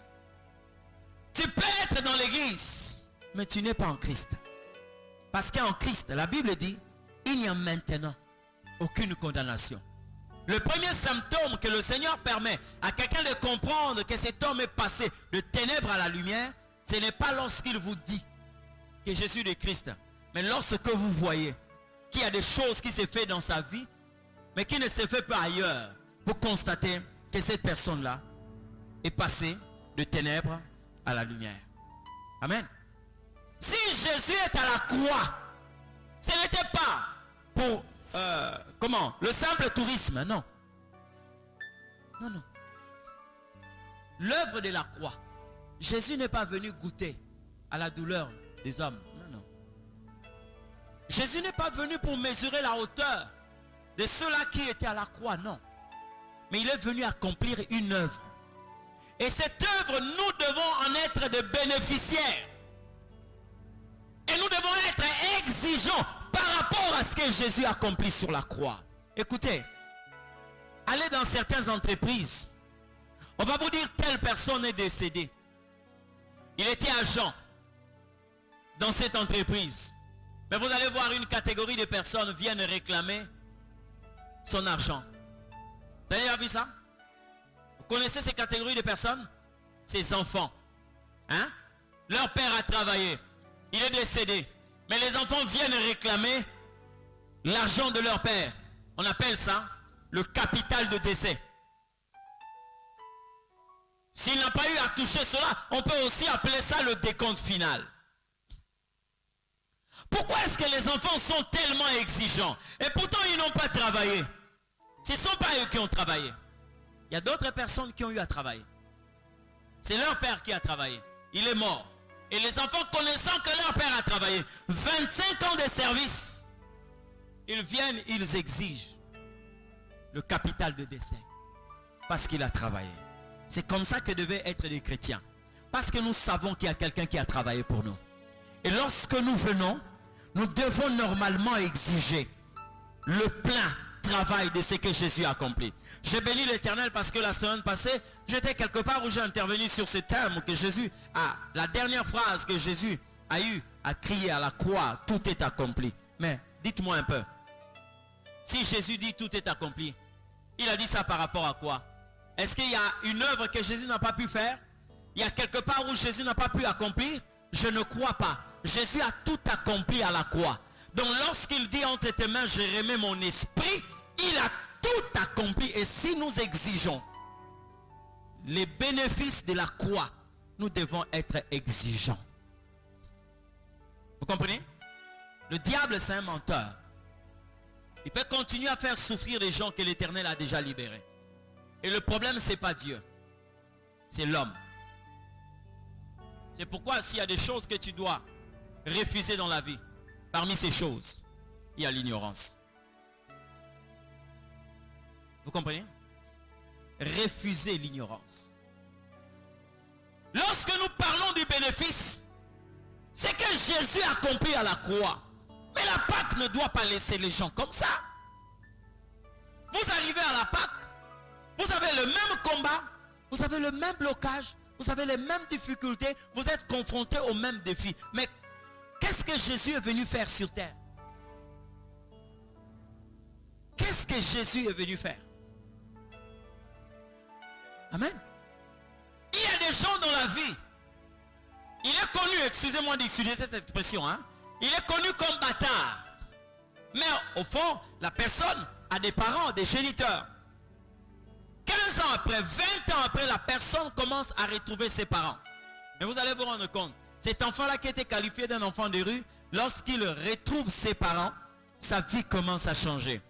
Tu peux être dans l'église, mais tu n'es pas en Christ. Parce qu'en Christ, la Bible dit, il n'y a maintenant aucune condamnation. Le premier symptôme que le Seigneur permet à quelqu'un de comprendre que cet homme est passé de ténèbres à la lumière, ce n'est pas lorsqu'il vous dit que je suis le Christ, mais lorsque vous voyez qu'il y a des choses qui se font dans sa vie, mais qui ne se fait pas ailleurs, vous constatez que cette personne-là est passée de ténèbres à la lumière. Amen. Si Jésus est à la croix, ce n'était pas pour le simple tourisme, non. Non, non. L'œuvre de la croix. Jésus n'est pas venu goûter à la douleur des hommes. Non, non. Jésus n'est pas venu pour mesurer la hauteur de ceux-là qui étaient à la croix, non. Mais il est venu accomplir une œuvre. Et cette œuvre, nous devons en être de bénéficiaires. Et nous devons être exigeants par rapport à ce que Jésus accomplit sur la croix. Écoutez, allez dans certaines entreprises. On va vous dire telle personne est décédée. Il était agent dans cette entreprise. Mais vous allez voir une catégorie de personnes viennent réclamer son argent. Vous avez déjà vu ça? Vous connaissez ces catégories de personnes? Ces enfants. Hein? Leur père a travaillé. Il est décédé. Mais les enfants viennent réclamer l'argent de leur père. On appelle ça le capital de décès. S'il n'a pas eu à toucher cela, on peut aussi appeler ça le décompte final. Pourquoi est-ce que les enfants sont tellement exigeants? Et pourtant, ils n'ont pas travaillé. Ce ne sont pas eux qui ont travaillé. Il y a d'autres personnes qui ont eu à travailler. C'est leur père qui a travaillé. Il est mort. Et les enfants, connaissant que leur père a travaillé 25 ans de service, ils viennent, ils exigent le capital de décès. Parce qu'il a travaillé. C'est comme ça que devaient être les chrétiens. Parce que nous savons qu'il y a quelqu'un qui a travaillé pour nous. Et lorsque nous venons, nous devons normalement exiger le plein travail de ce que Jésus a accompli. J'ai béni l'Éternel parce que la semaine passée, j'étais quelque part où j'ai intervenu sur ce terme que Jésus a, la dernière phrase que Jésus a eu à crier à la croix, tout est accompli. Mais dites-moi un peu, si Jésus dit tout est accompli, il a dit ça par rapport à quoi? Est-ce qu'il y a une œuvre que Jésus n'a pas pu faire? Il y a quelque part où Jésus n'a pas pu accomplir? Je ne crois pas. Jésus a tout accompli à la croix. Donc lorsqu'il dit entre tes mains, je remets mon esprit, il a tout accompli. Et si nous exigeons les bénéfices de la croix, nous devons être exigeants. Vous comprenez? Le diable, c'est un menteur. Il peut continuer à faire souffrir les gens que l'Éternel a déjà libérés. Et le problème, ce n'est pas Dieu. C'est l'homme. C'est pourquoi s'il y a des choses que tu dois refuser dans la vie, parmi ces choses, il y a l'ignorance. Vous comprenez? Refuser l'ignorance. Lorsque nous parlons du bénéfice, c'est que Jésus a accompli à la croix. Mais la Pâque ne doit pas laisser les gens comme ça. Vous arrivez à la Pâque, vous avez le même combat, vous avez le même blocage, vous avez les mêmes difficultés, vous êtes confrontés aux mêmes défis. Mais qu'est-ce que Jésus est venu faire sur terre? Qu'est-ce que Jésus est venu faire? Amen. Il y a des gens dans la vie, il est connu, excusez-moi d'utiliser cette expression, hein? Il est connu comme bâtard. Mais au fond, la personne a des parents, des géniteurs. 15 ans après, 20 ans après, la personne commence à retrouver ses parents. Mais vous allez vous rendre compte, cet enfant-là qui était qualifié d'un enfant de rue, lorsqu'il retrouve ses parents, sa vie commence à changer.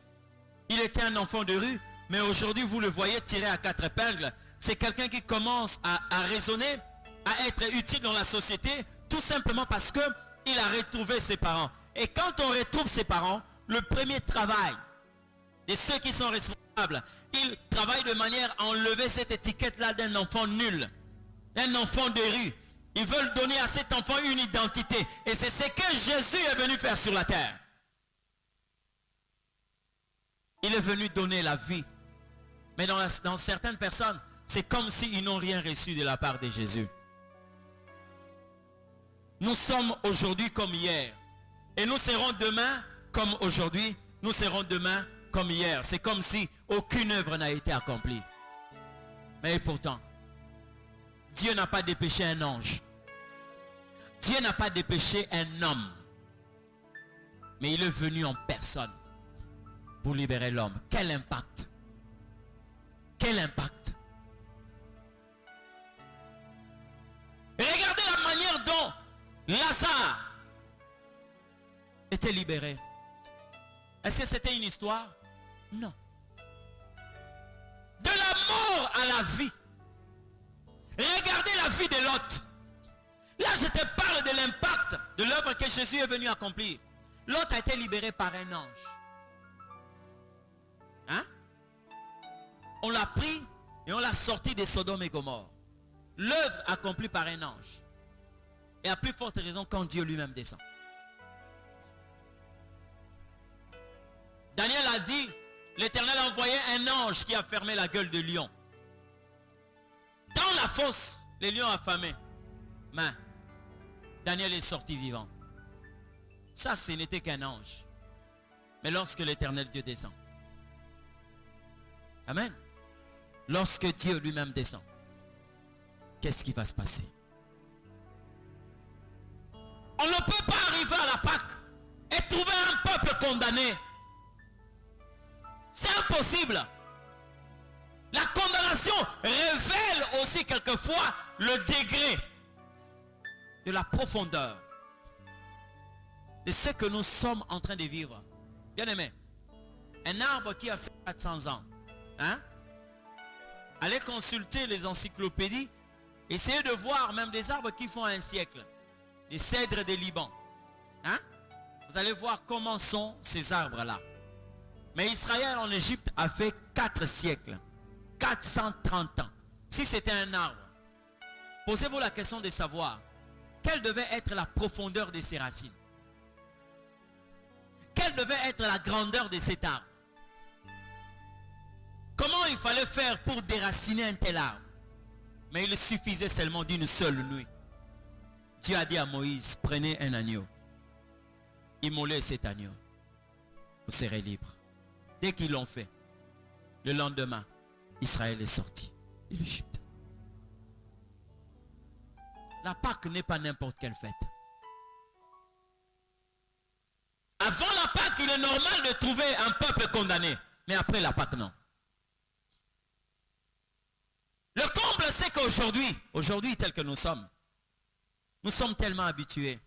Il était un enfant de rue, mais aujourd'hui, vous le voyez tiré à 4 épingles. C'est quelqu'un qui commence à raisonner, à être utile dans la société, tout simplement parce qu'il a retrouvé ses parents. Et quand on retrouve ses parents, le premier travail de ceux qui sont responsables, ils travaillent de manière à enlever cette étiquette-là d'un enfant nul, d'un enfant de rue. Ils veulent donner à cet enfant une identité. Et c'est ce que Jésus est venu faire sur la terre. Il est venu donner la vie. Mais dans certaines personnes, c'est comme s'ils n'ont rien reçu de la part de Jésus. Nous sommes aujourd'hui comme hier. Et nous serons demain comme aujourd'hui. Nous serons demain comme hier. C'est comme si aucune œuvre n'a été accomplie. Mais pourtant, Dieu n'a pas dépêché un ange. Dieu n'a pas dépêché un homme. Mais il est venu en personne pour libérer l'homme. Quel impact! Quel impact! Et regardez la manière dont Lazare était libéré. Est-ce que c'était une histoire? Non. De la mort à la vie. Regardez la vie de Lot. Là, je te parle de l'impact de l'œuvre que Jésus est venu accomplir. Lot a été libéré par un ange. Hein? On l'a pris et on l'a sorti de Sodome et Gomorrhe. L'œuvre accomplie par un ange. Et à plus forte raison quand Dieu lui-même descend. Daniel a dit, l'Éternel a envoyé un ange qui a fermé la gueule de lion. Dans la fosse, les lions affamés. Mais Daniel est sorti vivant. Ça, ce n'était qu'un ange. Mais lorsque l'Éternel Dieu descend. Amen. Lorsque Dieu lui-même descend, qu'est-ce qui va se passer? On ne peut pas arriver à la Pâque et trouver un peuple condamné. C'est impossible. La condamnation révèle au aussi quelquefois le degré de la profondeur de ce que nous sommes en train de vivre. Bien aimé, un arbre qui a fait 400 ans, hein? Allez consulter les encyclopédies, essayez de voir même des arbres qui font un siècle, des cèdres des Liban, hein? Vous allez voir comment sont ces arbres-là. Mais Israël en Égypte a fait 4 siècles, 430 ans. Si c'était un arbre, posez-vous la question de savoir quelle devait être la profondeur de ses racines. Quelle devait être la grandeur de cet arbre? Comment il fallait faire pour déraciner un tel arbre? Mais il suffisait seulement d'une seule nuit. Dieu a dit à Moïse, prenez un agneau. Immolez cet agneau. Vous serez libre. Dès qu'ils l'ont fait, le lendemain, Israël est sorti de l'Égypte. La Pâque n'est pas n'importe quelle fête. Avant la Pâque, il est normal de trouver un peuple condamné. Mais après la Pâque, non. Le comble, c'est qu'aujourd'hui, tel que nous sommes tellement habitués.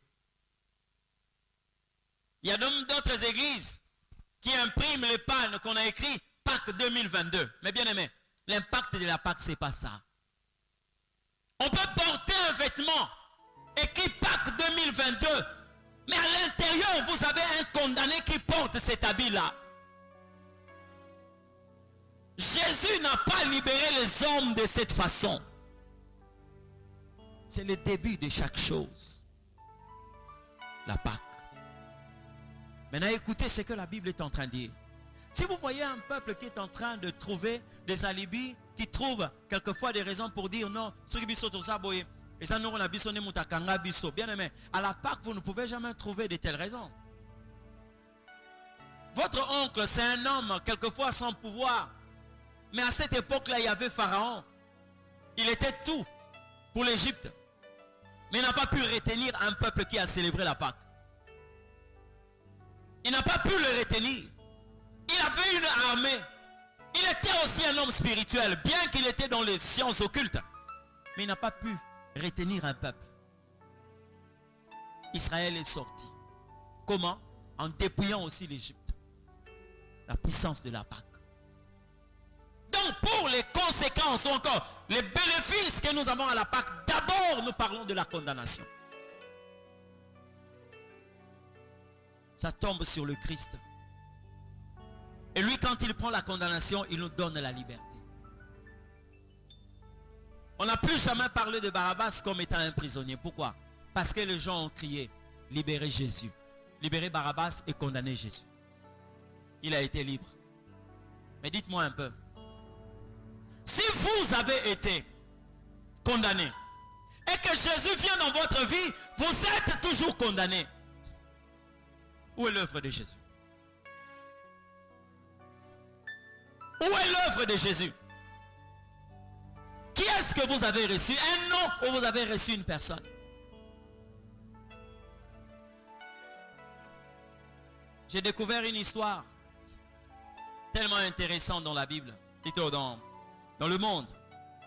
Il y a d'autres églises qui impriment les pannes qu'on a écrit Pâques 2022. Mais bien aimé, l'impact de la Pâque, c'est pas ça. On peut porter un vêtement écrit Pâques 2022, mais à l'intérieur, vous avez un condamné qui porte cet habit-là. Jésus n'a pas libéré les hommes de cette façon. C'est le début de chaque chose. La Pâque. Maintenant, écoutez ce que la Bible est en train de dire. Si vous voyez un peuple qui est en train de trouver des alibis, qui trouve quelquefois des raisons pour dire non, bien aimé, à la Pâque, vous ne pouvez jamais trouver de telles raisons. Votre oncle, c'est un homme quelquefois sans pouvoir. Mais à cette époque-là, il y avait Pharaon. Il était tout pour l'Égypte. Mais il n'a pas pu retenir un peuple qui a célébré la Pâque. Il n'a pas pu le retenir. Il avait une armée. Il était aussi un homme spirituel, bien qu'il était dans les sciences occultes. Mais il n'a pas pu retenir un peuple. Israël est sorti. Comment? En dépouillant aussi l'Égypte. La puissance de la Pâque. Donc pour les conséquences ou encore les bénéfices que nous avons à la Pâque, d'abord nous parlons de la condamnation. Ça tombe sur le Christ. Et lui, quand il prend la condamnation, il nous donne la liberté. On n'a plus jamais parlé de Barabbas comme étant un prisonnier. Pourquoi? Parce que les gens ont crié, libérez Jésus. Libérez Barabbas et condamnez Jésus. Il a été libre. Mais dites-moi un peu. Si vous avez été condamné et que Jésus vient dans votre vie, vous êtes toujours condamné. Où est l'œuvre de Jésus? Où est l'œuvre de Jésus? Qui est-ce que vous avez reçu? Un nom ou vous avez reçu une personne? J'ai découvert une histoire tellement intéressante dans la Bible, plutôt dans le monde,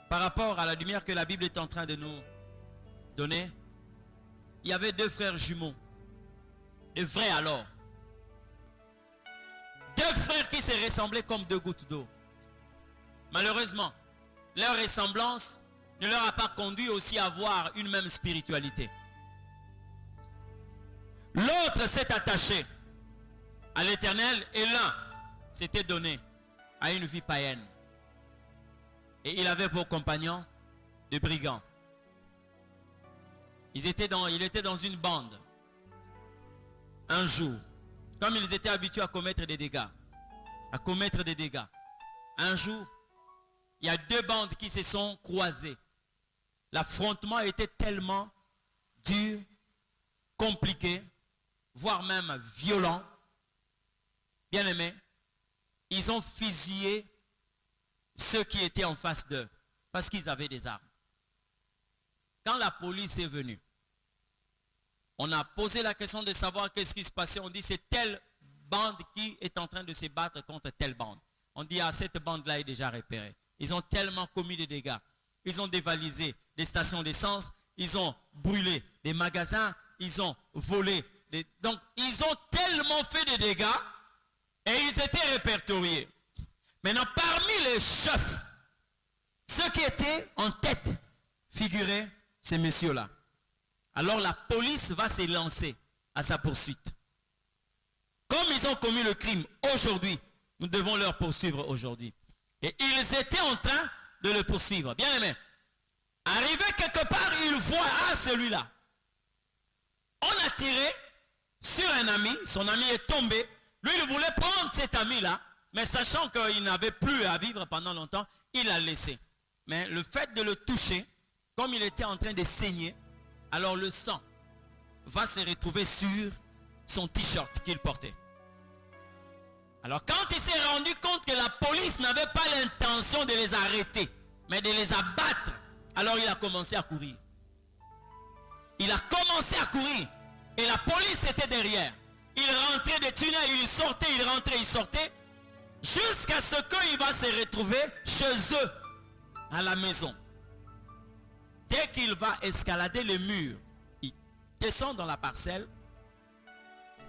par rapport à la lumière que la Bible est en train de nous donner. Il y avait 2 frères jumeaux, de vrais alors. 2 frères qui se ressemblaient comme 2 gouttes d'eau. Malheureusement, leur ressemblance ne leur a pas conduit aussi à avoir une même spiritualité. L'autre s'est attaché à l'Éternel et l'un s'était donné à une vie païenne. Et il avait pour compagnon des brigands. Il était dans une bande. Un jour, comme ils étaient habitués à commettre des dégâts, un jour, il y a 2 bandes qui se sont croisées. L'affrontement était tellement dur, compliqué, voire même violent. Bien aimé, ils ont fusillé ceux qui étaient en face d'eux parce qu'ils avaient des armes. Quand la police est venue, on a posé la question de savoir qu'est-ce qui se passait. On dit c'est telle bande qui est en train de se battre contre telle bande. On dit cette bande-là est déjà repérée. Ils ont tellement commis de dégâts. ils ont dévalisé des stations d'essence, ils ont brûlé des magasins, ils ont volé. Donc, ils ont tellement fait de dégâts et ils étaient répertoriés. Maintenant, parmi les chefs, ceux qui étaient en tête figuraient ces messieurs-là. Alors, la police va se lancer à sa poursuite. Comme ils ont commis le crime aujourd'hui, nous devons leur poursuivre aujourd'hui. Et ils étaient en train de le poursuivre. Bien aimé. Arrivé quelque part, ils voient, ah, celui-là. On a tiré sur un ami, son ami est tombé. Lui, il voulait prendre cet ami-là, mais sachant qu'il n'avait plus à vivre pendant longtemps, il l'a laissé. Mais le fait de le toucher, comme il était en train de saigner, alors le sang va se retrouver sur son t-shirt qu'il portait. Alors quand il s'est rendu compte que la police n'avait pas l'intention de les arrêter, mais de les abattre, alors il a commencé à courir. Il a commencé à courir. Et la police était derrière. Il rentrait des tunnels, il sortait, il rentrait, il sortait. Jusqu'à ce qu'il va se retrouver chez eux, à la maison. Dès qu'il va escalader le mur, il descend dans la parcelle.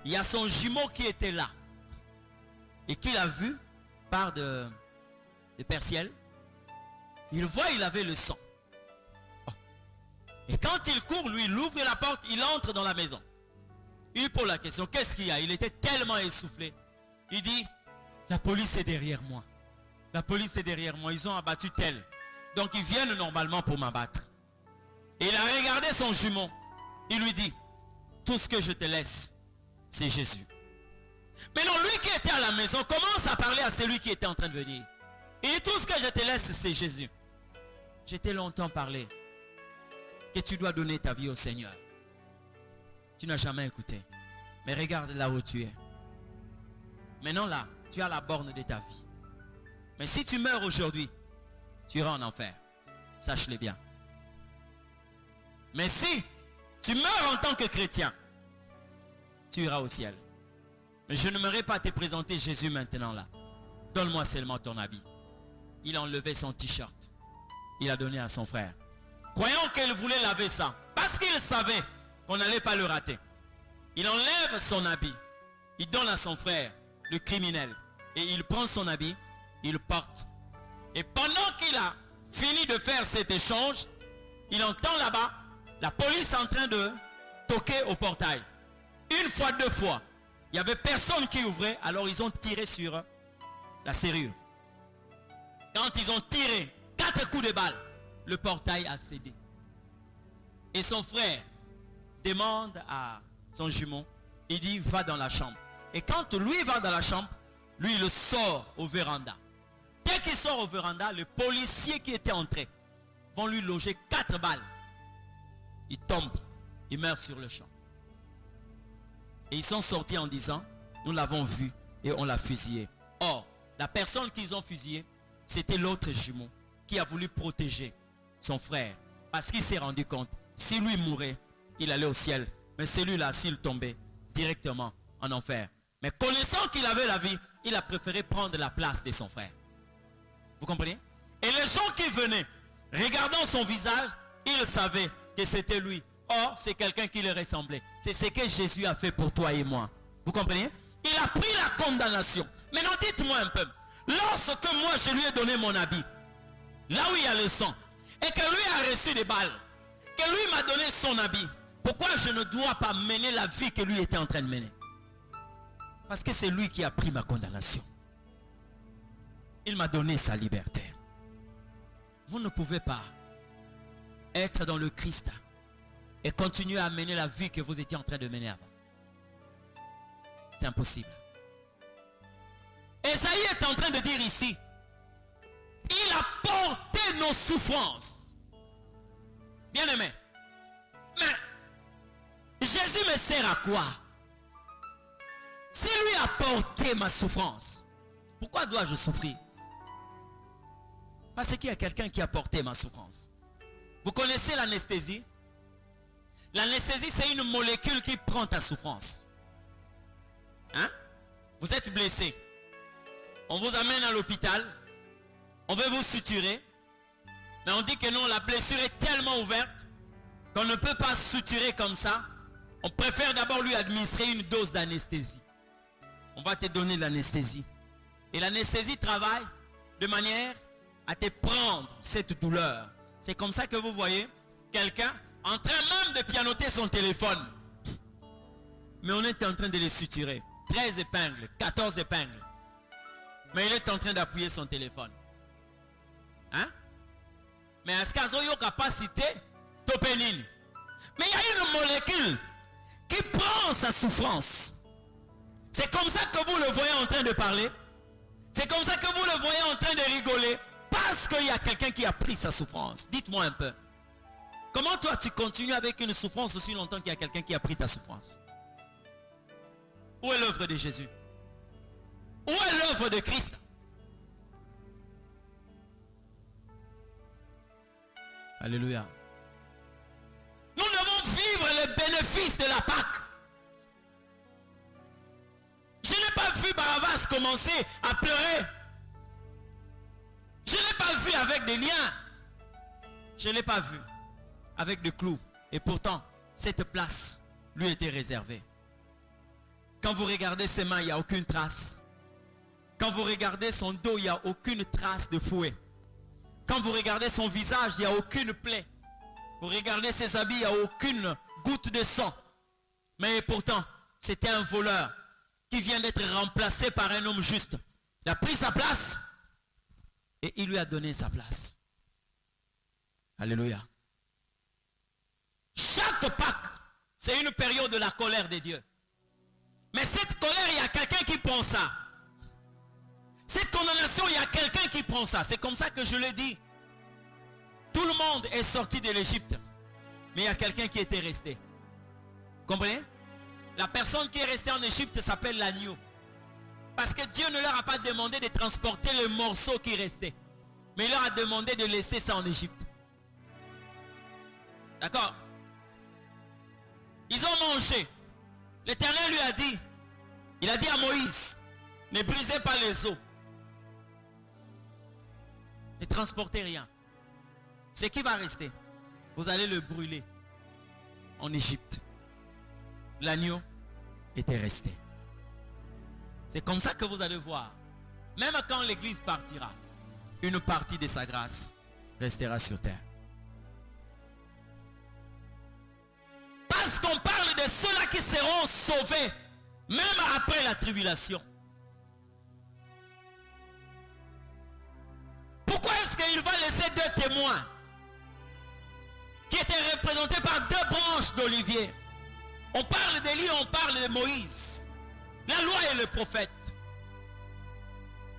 Il y a son jumeau qui était là. Et qu'il a vu par de persiennes. Il voit, il avait le sang. Oh. Et quand il court, lui, il ouvre la porte, il entre dans la maison. Il pose la question, qu'est-ce qu'il y a? Il était tellement essoufflé. Il dit, la police est derrière moi. La police est derrière moi, ils ont abattu tel. Donc ils viennent normalement pour m'abattre. Et il a regardé son jumeau. Il lui dit, tout ce que je te laisse, c'est Jésus. Mais non, lui qui était à la maison commence à parler à celui qui était en train de venir. Il dit, tout ce que je te laisse, c'est Jésus. Je t'ai longtemps parlé que tu dois donner ta vie au Seigneur. Tu n'as jamais écouté. Mais regarde là où tu es. Maintenant là, tu as la borne de ta vie. Mais si tu meurs aujourd'hui, tu iras en enfer. Sache-le bien. Mais si tu meurs en tant que chrétien, tu iras au ciel. Mais je n'aimerais pas te présenter Jésus maintenant là. Donne-moi seulement ton habit. Il a enlevé son t-shirt. Il a donné à son frère. Croyant qu'il voulait laver ça. Parce qu'il savait qu'on n'allait pas le rater. Il enlève son habit. Il donne à son frère, le criminel. Et il prend son habit. Il porte. Et pendant qu'il a fini de faire cet échange, il entend là-bas la police en train de toquer au portail. Une fois, deux fois. Il n'y avait personne qui ouvrait, alors ils ont tiré sur la serrure. Quand ils ont tiré 4 coups de balle, le portail a cédé. Et son frère demande à son jumeau, il dit, va dans la chambre. Et quand lui va dans la chambre, lui il sort au véranda. Dès qu'il sort au véranda, les policiers qui étaient entrés vont lui loger 4 balles. Il tombe, il meurt sur le champ. Et ils sont sortis en disant, nous l'avons vu et on l'a fusillé. Or, la personne qu'ils ont fusillé, c'était l'autre jumeau qui a voulu protéger son frère. Parce qu'il s'est rendu compte, si lui mourait, il allait au ciel. Mais celui-là, s'il tombait, directement en enfer. Mais connaissant qu'il avait la vie, il a préféré prendre la place de son frère. Vous comprenez? Et les gens qui venaient, regardant son visage, ils savaient que c'était lui. Or, c'est quelqu'un qui lui ressemblait. C'est ce que Jésus a fait pour toi et moi. Vous comprenez? Il a pris la condamnation. Maintenant, dites-moi un peu. Lorsque moi, je lui ai donné mon habit, là où il y a le sang, et que lui a reçu des balles, que lui m'a donné son habit, pourquoi je ne dois pas mener la vie que lui était en train de mener? Parce que c'est lui qui a pris ma condamnation. Il m'a donné sa liberté. Vous ne pouvez pas être dans le Christ et continuer à mener la vie que vous étiez en train de mener avant. C'est impossible. Esaïe est en train de dire ici, il a porté nos souffrances. Bien aimé. Mais Jésus me sert à quoi? Si lui a porté ma souffrance, pourquoi dois-je souffrir? Parce qu'il y a quelqu'un qui a porté ma souffrance. Vous connaissez l'anesthésie? L'anesthésie, c'est une molécule qui prend ta souffrance. Hein? Vous êtes blessé. On vous amène à l'hôpital. On veut vous suturer. Mais on dit que non, la blessure est tellement ouverte qu'on ne peut pas suturer comme ça. On préfère d'abord lui administrer une dose d'anesthésie. On va te donner de l'anesthésie. Et l'anesthésie travaille de manière à te prendre cette douleur. C'est comme ça que vous voyez quelqu'un en train même de pianoter son téléphone. Mais on est en train de le suturer. 13 épingles, 14 épingles. Mais il est en train d'appuyer son téléphone. Hein? Mais est-ce qu'il y a une capacité topénine? Mais il y a une molécule qui prend sa souffrance. C'est comme ça que vous le voyez en train de parler. C'est comme ça que vous le voyez en train de rigoler. Parce qu'il y a quelqu'un qui a pris sa souffrance. Dites-moi un peu. Comment toi tu continues avec une souffrance aussi longtemps qu'il y a quelqu'un qui a pris ta souffrance? Où est l'œuvre de Jésus? Où est l'œuvre de Christ? Alléluia. Nous devons vivre les bénéfices de la Pâque. Je n'ai pas vu Barabbas commencer à pleurer. Je ne l'ai pas vu avec des liens. Je ne l'ai pas vu avec des clous. Et pourtant, cette place lui était réservée. Quand vous regardez ses mains, il n'y a aucune trace. Quand vous regardez son dos, il n'y a aucune trace de fouet. Quand vous regardez son visage, il n'y a aucune plaie. Vous regardez ses habits, il n'y a aucune goutte de sang. Mais pourtant, c'était un voleur qui vient d'être remplacé par un homme juste. Il a pris sa place et il lui a donné sa place. Alléluia. Chaque Pâque, c'est une période de la colère de Dieu. Mais cette colère, il y a quelqu'un qui prend ça. Cette condamnation, il y a quelqu'un qui prend ça. C'est comme ça que je le dis. Tout le monde est sorti de l'Égypte. Mais il y a quelqu'un qui était resté. Vous comprenez? La personne qui est restée en Égypte s'appelle l'agneau. Parce que Dieu ne leur a pas demandé de transporter le morceau qui restait. Mais il leur a demandé de laisser ça en Égypte. D'accord? Ils ont mangé. L'Éternel lui a dit, il a dit à Moïse, ne brisez pas les eaux. Ne transportez rien. Ce qui va rester, vous allez le brûler en Égypte. L'agneau était resté. C'est comme ça que vous allez voir. Même quand l'église partira, une partie de sa grâce restera sur terre. Parce qu'on parle de ceux-là qui seront sauvés, même après la tribulation. Pourquoi est-ce qu'il va laisser deux témoins qui étaient représentés par deux branches d'olivier? On parle d'Élie, on parle de Moïse. La loi et le prophète.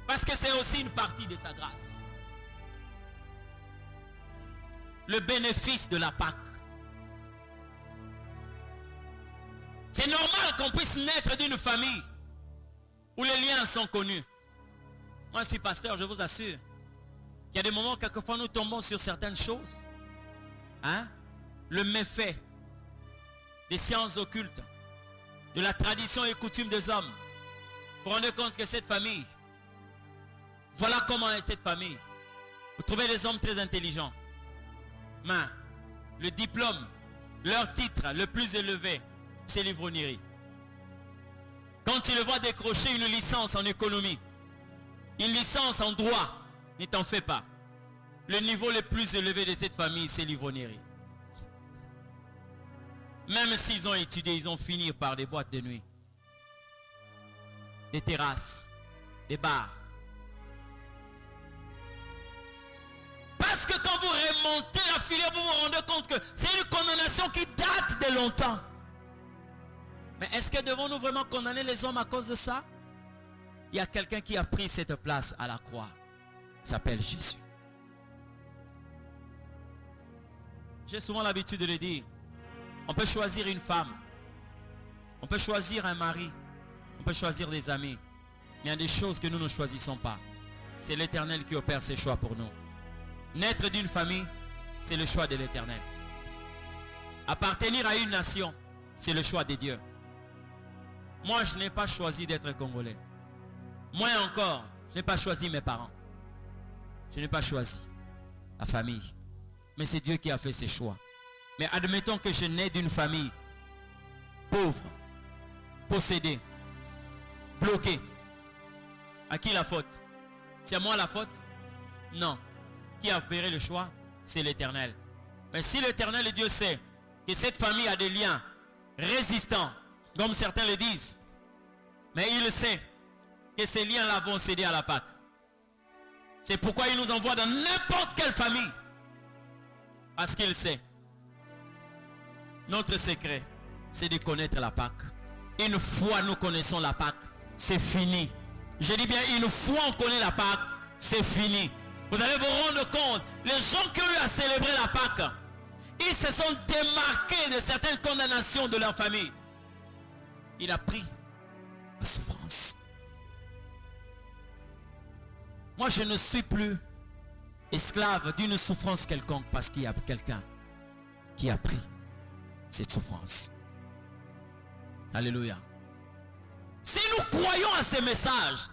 Parce que c'est aussi une partie de sa grâce. Le bénéfice de la Pâque. C'est normal qu'on puisse naître d'une famille où les liens sont connus. Moi je suis pasteur, je vous assure. Il y a des moments, quelquefois nous tombons sur certaines choses. Hein? Le méfait des sciences occultes, de la tradition et coutume des hommes. Vous vous rendez compte que cette famille, voilà comment est cette famille. Vous trouvez des hommes très intelligents. Mais le diplôme, leur titre le plus élevé, c'est l'ivrognerie. Quand tu le vois décrocher une licence en économie, une licence en droit, ne t'en fais pas. Le niveau le plus élevé de cette famille, c'est l'ivrognerie. Même s'ils ont étudié, ils ont fini par des boîtes de nuit, des terrasses, des bars. Parce que quand vous remontez la filière, vous vous rendez compte que c'est une condamnation qui date de longtemps. Mais est-ce que devons-nous vraiment condamner les hommes à cause de ça? Il y a quelqu'un qui a pris cette place à la croix. Il s'appelle Jésus. J'ai souvent l'habitude de le dire. On peut choisir une femme. On peut choisir un mari. On peut choisir des amis. Mais il y a des choses que nous ne choisissons pas. C'est l'Éternel qui opère ses choix pour nous. Naître d'une famille, c'est le choix de l'Éternel. Appartenir à une nation, c'est le choix de Dieu. Moi, je n'ai pas choisi d'être congolais. Moi encore, je n'ai pas choisi mes parents. Je n'ai pas choisi la famille. Mais c'est Dieu qui a fait ses choix. Mais admettons que je nais d'une famille pauvre, possédée, bloquée. À qui la faute? C'est à moi la faute? Non. Qui a opéré le choix? C'est l'Éternel. Mais si l'Éternel et Dieu sait que cette famille a des liens résistants, comme certains le disent, mais il sait que ces liens-là vont céder à la Pâque. C'est pourquoi il nous envoie dans n'importe quelle famille. Parce qu'il sait. Notre secret, c'est de connaître la Pâque. Une fois nous connaissons la Pâque, c'est fini. Je dis bien, une fois on connaît la Pâque, c'est fini. Vous allez vous rendre compte, les gens qui ont eu à célébrer la Pâque, ils se sont démarqués de certaines condamnations de leur famille. Il a pris la souffrance. Moi, je ne suis plus esclave d'une souffrance quelconque parce qu'il y a quelqu'un qui a pris cette souffrance. Alléluia. Si nous croyons à ces messages,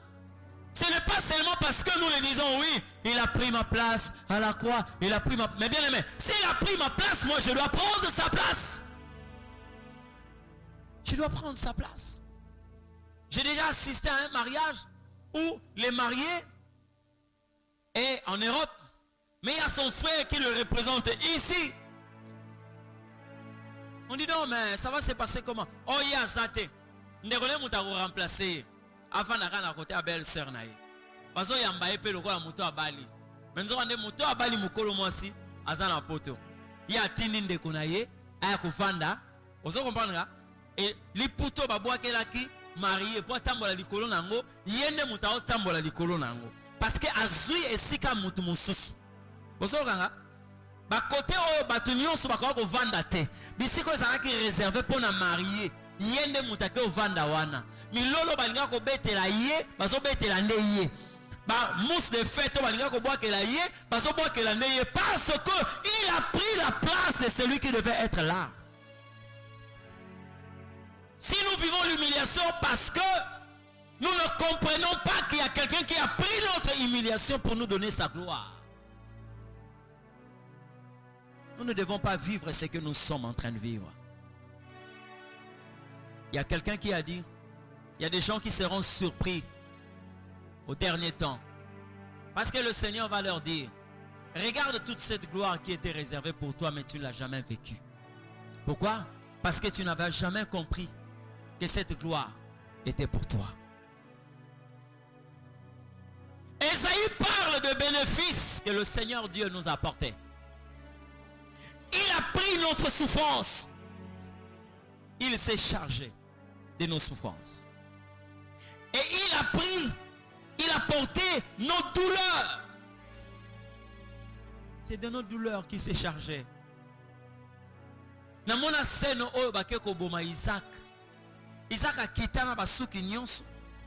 ce n'est pas seulement parce que nous le disons, oui, il a pris ma place à la croix, il a pris ma... Mais bien aimé, s'il a pris ma place, moi je dois prendre sa place. Je dois prendre sa place. J'ai déjà assisté à un mariage où les mariés est en Europe, mais il y a son frère qui le représente ici. On dit non, mais ça va se passer comment? Oh, il y a Zate. Nous avons remplacé avant d'aller à côté à belle-sœur. Parce qu'il y a un bail le roi à Bali. Mais nous avons des motos à Bali, Moukolomasi, à Zanapoto. Il y a Tinin de Kunaye, à Kufanda. Vous comprenez? Et les poteaux babouakelaki marié pour tambola likolo nango, yende mutao tambola likolo nango. Parce que azui esika mutu mususu. Vous comprenez? Ba côté o batunyo so bakwa ko vanda te. Bisiko ezala ki réservé pour na marié. Yende mutake o vanda wana. Milolo balinga ko betela ye, baso betela nde ye. Ba mousse de fête balinga ko boakela ye, baso boakela nde ye parce que il a pris la place de celui qui devait être là. Si nous vivons l'humiliation parce que nous ne comprenons pas qu'il y a quelqu'un qui a pris notre humiliation pour nous donner sa gloire, nous ne devons pas vivre ce que nous sommes en train de vivre. Il y a quelqu'un qui a dit, il y a des gens qui seront surpris au dernier temps. Parce que le Seigneur va leur dire, regarde toute cette gloire qui était réservée pour toi, mais tu ne l'as jamais vécue. Pourquoi? Parce que tu n'avais jamais compris que cette gloire était pour toi. Ésaïe parle de bénéfices que le Seigneur Dieu nous a apportés. Il a pris notre souffrance. Il s'est chargé de nos souffrances. Et il a porté nos douleurs. C'est de nos douleurs qu'il s'est chargé. Namona seno oyo bakeko boma Isaac. Isaac a quitté na basuki nyonso,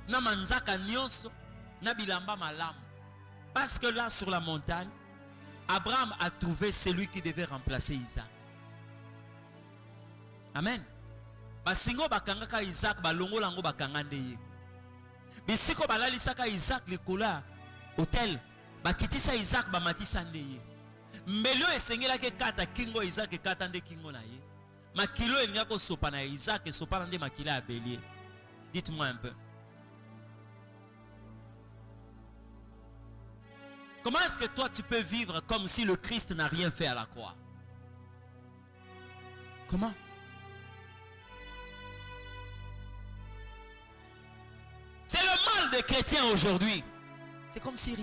na manzaka nyonso, na bilamba malamu. Parce que là sur la montagne, Abraham a trouvé celui qui devait remplacer Isaac. Amen. Basingo bakangaka Isaac balongo lango bakangande ye. Bisiko balalisaka Isaac likola hôtel, bakitisa Isaac bamatisa ndeye. Mbelio esengela ke kata kingo Isaac kata nde kingo na ye. Makilo elinga ko sopa na Isaac sopa nde makila ya bélier. Dites-moi un peu. Comment est-ce que toi tu peux vivre comme si le Christ n'a rien fait à la croix? Comment? C'est le mal des chrétiens aujourd'hui. C'est comme si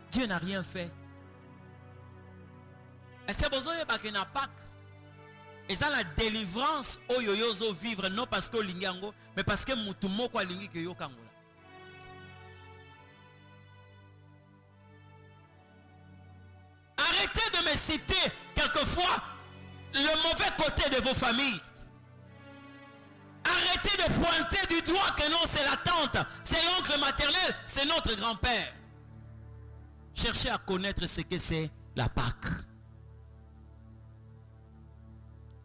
Dieu n'a rien fait. Est-ce que vous avez n'a pas? Et ça la délivrance au yoyozo vivre non parce que lingango, mais parce que mutumo kwa lingi ke yo kangola. Arrêtez de me citer quelquefois le mauvais côté de vos familles. Arrêtez de pointer du doigt que non, c'est la tante, c'est l'oncle maternel, c'est notre grand-père. Cherchez à connaître ce que c'est la Pâque.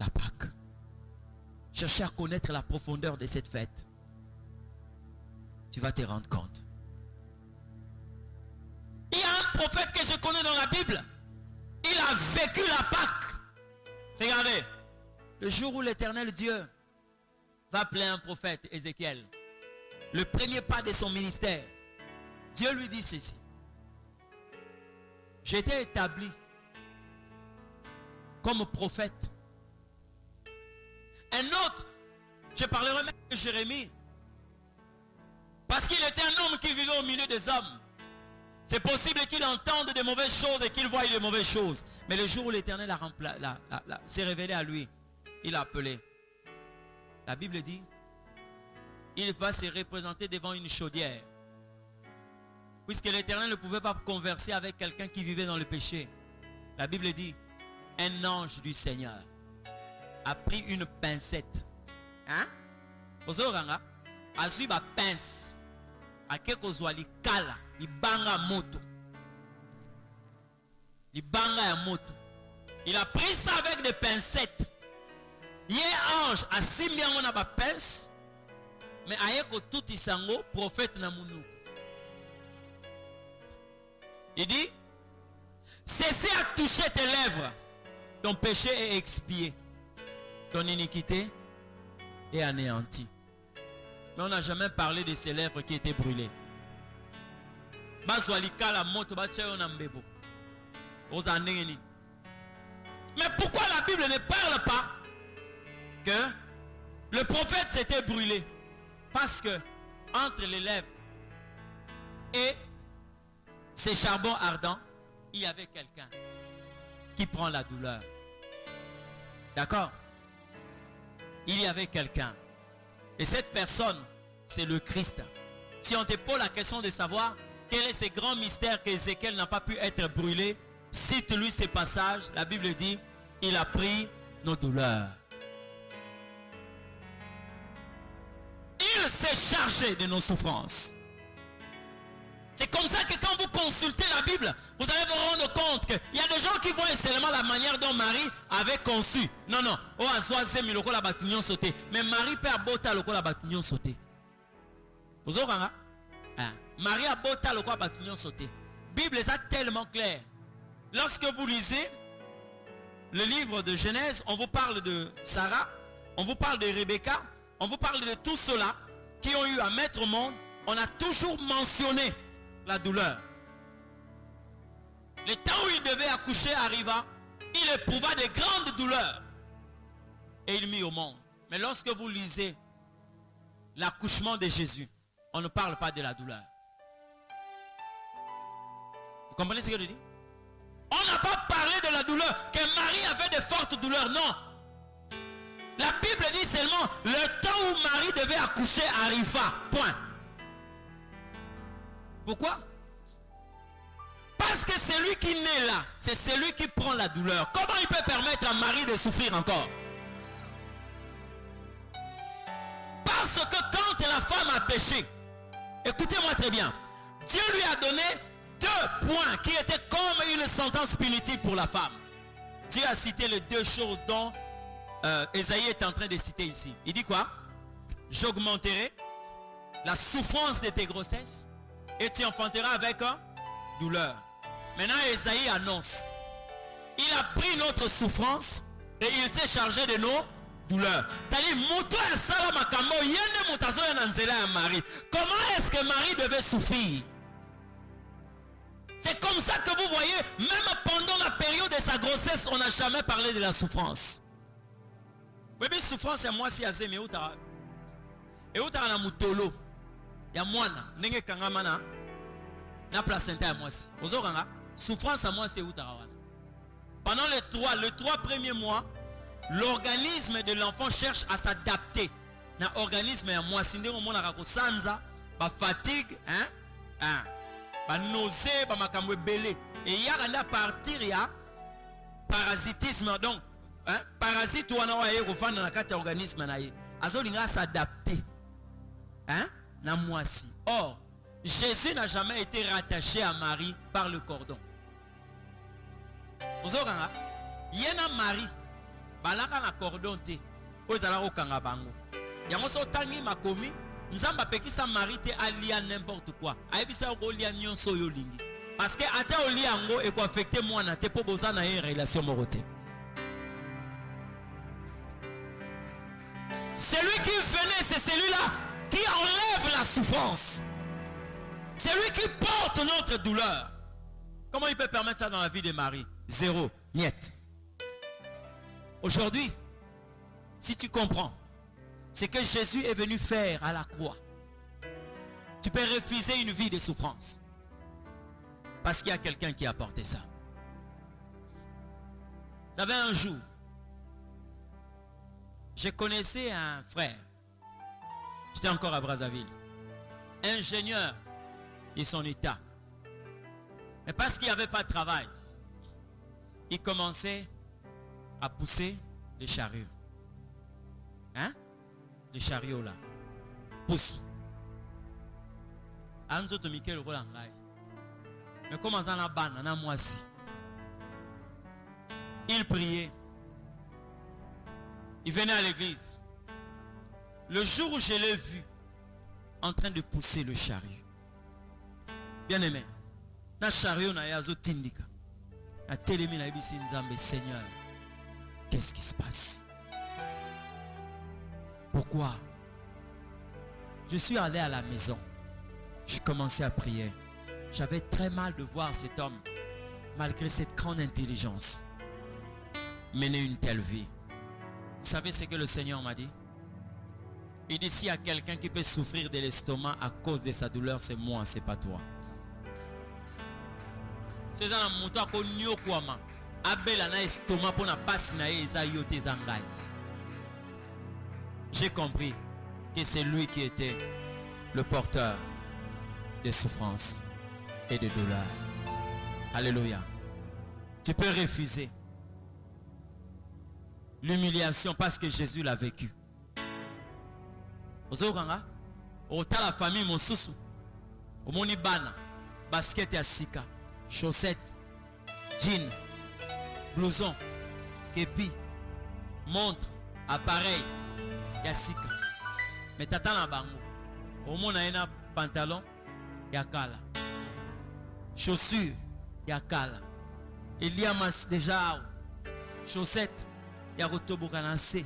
La Pâque. Cherchez à connaître la profondeur de cette fête. Tu vas te rendre compte. Il y a un prophète que je connais dans la Bible. Il a vécu la Pâque. Regardez. Le jour où l'Éternel Dieu va appeler un prophète, Ézéchiel, le premier pas de son ministère, Dieu lui dit ceci. J'ai été établi comme prophète. Un autre, je parlerai même de Jérémie, parce qu'il était un homme qui vivait au milieu des hommes. C'est possible qu'il entende de mauvaises choses et qu'il voie de mauvaises choses. Mais le jour où l'Éternel s'est révélé à lui, il a appelé. La Bible dit, il va se représenter devant une chaudière. Puisque l'Éternel ne pouvait pas converser avec quelqu'un qui vivait dans le péché. La Bible dit, un ange du Seigneur a pris une pincette. Hein? A su ba pince. A kekozwa li kala, li banga moto. Li banga ya moto. Il a pris ça avec des pincettes. Il y a un ange a simbi na ba pince. Mais ayeko tout isango prophète na munuku. Il dit, cessez à toucher tes lèvres. Ton péché est expié. Ton iniquité est anéantie. Mais on n'a jamais parlé de ces lèvres qui étaient brûlées. Mais pourquoi la Bible ne parle pas que le prophète s'était brûlé? Parce que entre les lèvres et ces charbons ardents, il y avait quelqu'un qui prend la douleur. D'accord? Il y avait quelqu'un. Et cette personne, c'est le Christ. Si on te pose la question de savoir quel est ce grand mystère qu'Ézéchiel n'a pas pu être brûlé, cite-lui ces passages. La Bible dit, il a pris nos douleurs. Il s'est chargé de nos souffrances. C'est comme ça que quand vous consultez la Bible, vous allez vous rendre compte qu'il y a des gens qui voient seulement la manière dont Marie avait conçu. Non, non. Mais Marie peut abota le la batunion sauté. Vous avez Marie abota le la batunion sauté. Bible est tellement claire. Lorsque vous lisez le livre de Genèse, on vous parle de Sarah, on vous parle de Rebecca, on vous parle de tous ceux-là qui ont eu à mettre au monde. On a toujours mentionné la douleur. Le temps où il devait accoucher arriva, il éprouva de grandes douleurs et il mit au monde. Mais lorsque vous lisez l'accouchement de Jésus, on ne parle pas de la douleur. Vous comprenez ce que je dis? On n'a pas parlé de la douleur, que Marie avait de fortes douleurs, non. La Bible dit seulement le temps où Marie devait accoucher arriva, point. Pourquoi? Parce que celui qui naît là, c'est celui qui prend la douleur. Comment il peut permettre à Marie de souffrir encore? Parce que quand la femme a péché, écoutez-moi très bien, Dieu lui a donné 2 points qui étaient comme une sentence punitive pour la femme. Dieu a cité les 2 choses dont Ésaïe est en train de citer ici. Il dit quoi? J'augmenterai la souffrance de tes grossesses et tu enfanteras avec douleur. Maintenant, Ésaïe annonce, il a pris notre souffrance et il s'est chargé de nos douleurs. C'est-à-dire, comment est-ce que Marie devait souffrir? C'est comme ça que vous voyez, même pendant la période de sa grossesse, on n'a jamais parlé de la souffrance. Oui, mais souffrance, c'est moi si azé, mais où t'as? Et où t'as la moutolo? Ya mwana nenge kangamana na placenta ya mwasi ozokanga souffrance à moi c'est utawana. Pendant les 3 premiers mois, l'organisme de l'enfant cherche à s'adapter na organisme ya mwasi ndenge mona ko sanza ba fatigue ba nausée ba makambo ebele et ya na partir ya parasitisme. Donc parasite wana wa yeko fana na kati ya organisme na ye azolinga s'adapter na moisi. Or, Jésus n'a jamais été rattaché à Marie par le cordon. Ozokanga, yena Marie, balaka na cordon te, ozala okanga bango. Yango so tangi makomi, nzamba pekisa Marie te alia n'importe quoi. Ayebisa ko lia nyonso yo lingi. Parce que ata oli yango et quoi affecter moi na te po boza na une relation moroté. Celui qui venait, c'est celui-là qui enlève la souffrance. C'est lui qui porte notre douleur. Comment il peut permettre ça dans la vie de Marie? Zéro, niet. Aujourd'hui, si tu comprends ce que Jésus est venu faire à la croix, tu peux refuser une vie de souffrance. Parce qu'il y a quelqu'un qui a apporté ça. Vous savez, un jour, je connaissais un frère. J'étais encore à Brazzaville. Ingénieur de son état. Mais parce qu'il n'y avait pas de travail, il commençait à pousser les chariots. Hein? Les chariots là. Pousse. Mais comment ça n'a pas moi aussi. Il priait. Il venait à l'église. Le jour où je l'ai vu en train de pousser le chariot. Bien aimé. Na chariot na yazo tindika. Na telemi na ibisi nzambe, Seigneur. Qu'est-ce qui se passe? Pourquoi? Je suis allé à la maison. J'ai commencé à prier. J'avais très mal de voir cet homme, malgré cette grande intelligence, mener une telle vie. Vous savez ce que le Seigneur m'a dit? Il dit, s'il y a quelqu'un qui peut souffrir de l'estomac à cause de sa douleur, c'est moi, c'est pas toi. C'est ça, j'ai compris que c'est lui qui était le porteur de souffrance et de douleur. Alléluia. Tu peux refuser l'humiliation parce que Jésus l'a vécu. Ota la famille mon sousou. Omoni bana, basket ya sika, chaussettes, jeans, blouson, képi, montre, appareil ya sika. Mais tata na bango. Omona ena pantalon ya kala. Chaussures ya kala. Il y a déjà chaussettes ya kotoboka na se.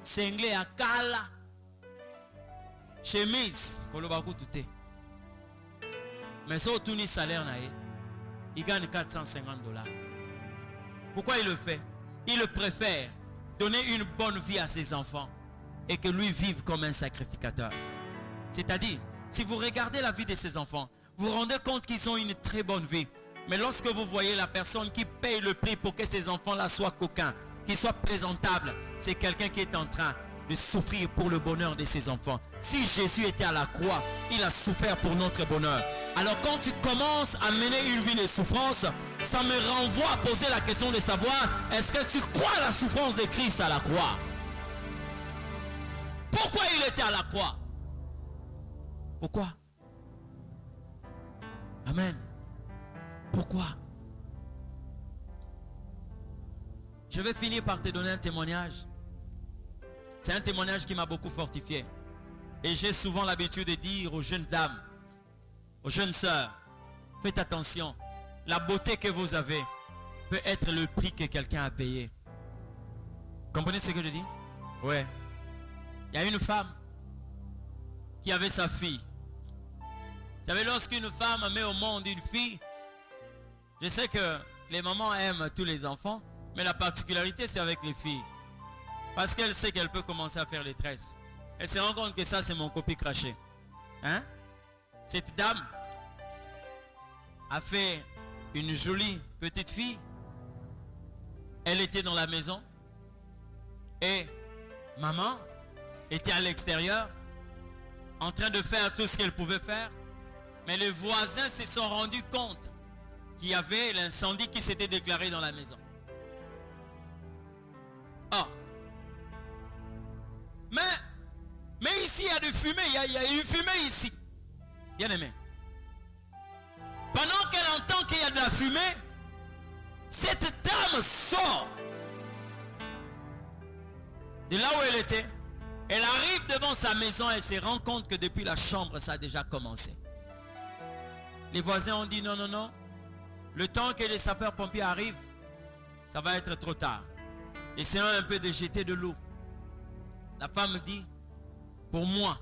Sengle ya kala. Chemise koloba kutute. Mais son tout ni salaire na il gagne $450. Pourquoi il le fait? Il préfère donner une bonne vie à ses enfants et que lui vive comme un sacrificateur. C'est-à-dire, si vous regardez la vie de ses enfants, vous vous rendez compte qu'ils ont une très bonne vie. Mais lorsque vous voyez la personne qui paye le prix pour que ces enfants-là soient coquins, qu'ils soient présentables, c'est quelqu'un qui est en train de souffrir pour le bonheur de ses enfants. Si Jésus était à la croix, il a souffert pour notre bonheur. Alors quand tu commences à mener une vie de souffrance, ça me renvoie à poser la question de savoir, est-ce que tu crois à la souffrance de Christ à la croix? Pourquoi il était à la croix? Pourquoi? Amen. Pourquoi? Je vais finir par te donner un témoignage. C'est un témoignage qui m'a beaucoup fortifié. Et j'ai souvent l'habitude de dire aux jeunes dames, aux jeunes sœurs, faites attention. La beauté que vous avez peut être le prix que quelqu'un a payé. Comprenez ce que je dis? Ouais. Il y a une femme qui avait sa fille. Vous savez, lorsqu'une femme met au monde une fille, je sais que les mamans aiment tous les enfants, mais la particularité c'est avec les filles. Parce qu'elle sait qu'elle peut commencer à faire les tresses. Elle se rend compte que ça c'est mon copie craché. Hein? Cette dame a fait une jolie petite fille. Elle était dans la maison. Et maman était à l'extérieur en train de faire tout ce qu'elle pouvait faire. Mais les voisins se sont rendus compte qu'il y avait l'incendie qui s'était déclaré dans la maison. Ah. Mais ici il y a de fumée, il y a une fumée ici. Bien aimé. Pendant qu'elle entend qu'il y a de la fumée, cette dame sort de là où elle était. Elle arrive devant sa maison et se rend compte que depuis la chambre, ça a déjà commencé. Les voisins ont dit non, non, non. Le temps que les sapeurs-pompiers arrivent, ça va être trop tard. Essayons un peu de jeter de l'eau. La femme dit, pour moi,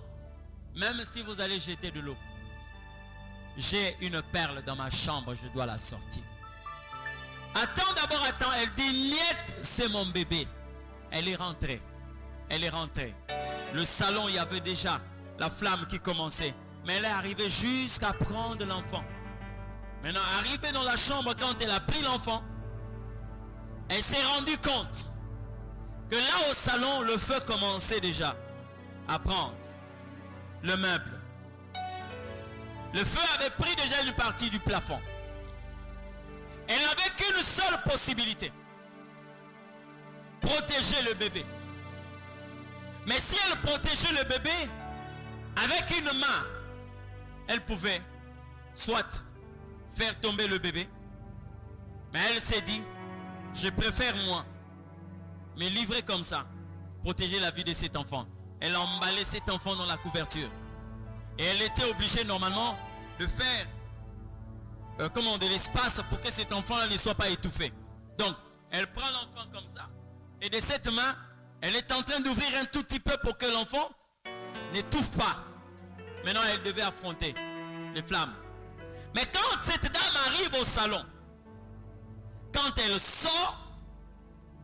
même si vous allez jeter de l'eau, j'ai une perle dans ma chambre, je dois la sortir. Attends d'abord, attends. Elle dit, niet, c'est mon bébé. Elle est rentrée. Elle est rentrée. Le salon, il y avait déjà la flamme qui commençait. Mais elle est arrivée jusqu'à prendre l'enfant. Maintenant, arrivée dans la chambre, quand elle a pris l'enfant, elle s'est rendue compte que là au salon, le feu commençait déjà à prendre le meuble. Le feu avait pris déjà une partie du plafond. Elle n'avait qu'une seule possibilité. Protéger le bébé. Mais si elle protégeait le bébé, avec une main, elle pouvait soit faire tomber le bébé. Mais elle s'est dit, je préfère moi me livrer comme ça, protéger la vie de cet enfant. Elle a emballé cet enfant dans la couverture. Et elle était obligée normalement de faire de l'espace pour que cet enfant-là ne soit pas étouffé. Donc, elle prend l'enfant comme ça. Et de cette main, elle est en train d'ouvrir un tout petit peu pour que l'enfant n'étouffe pas. Maintenant, elle devait affronter les flammes. Mais quand cette dame arrive au salon, quand elle sort,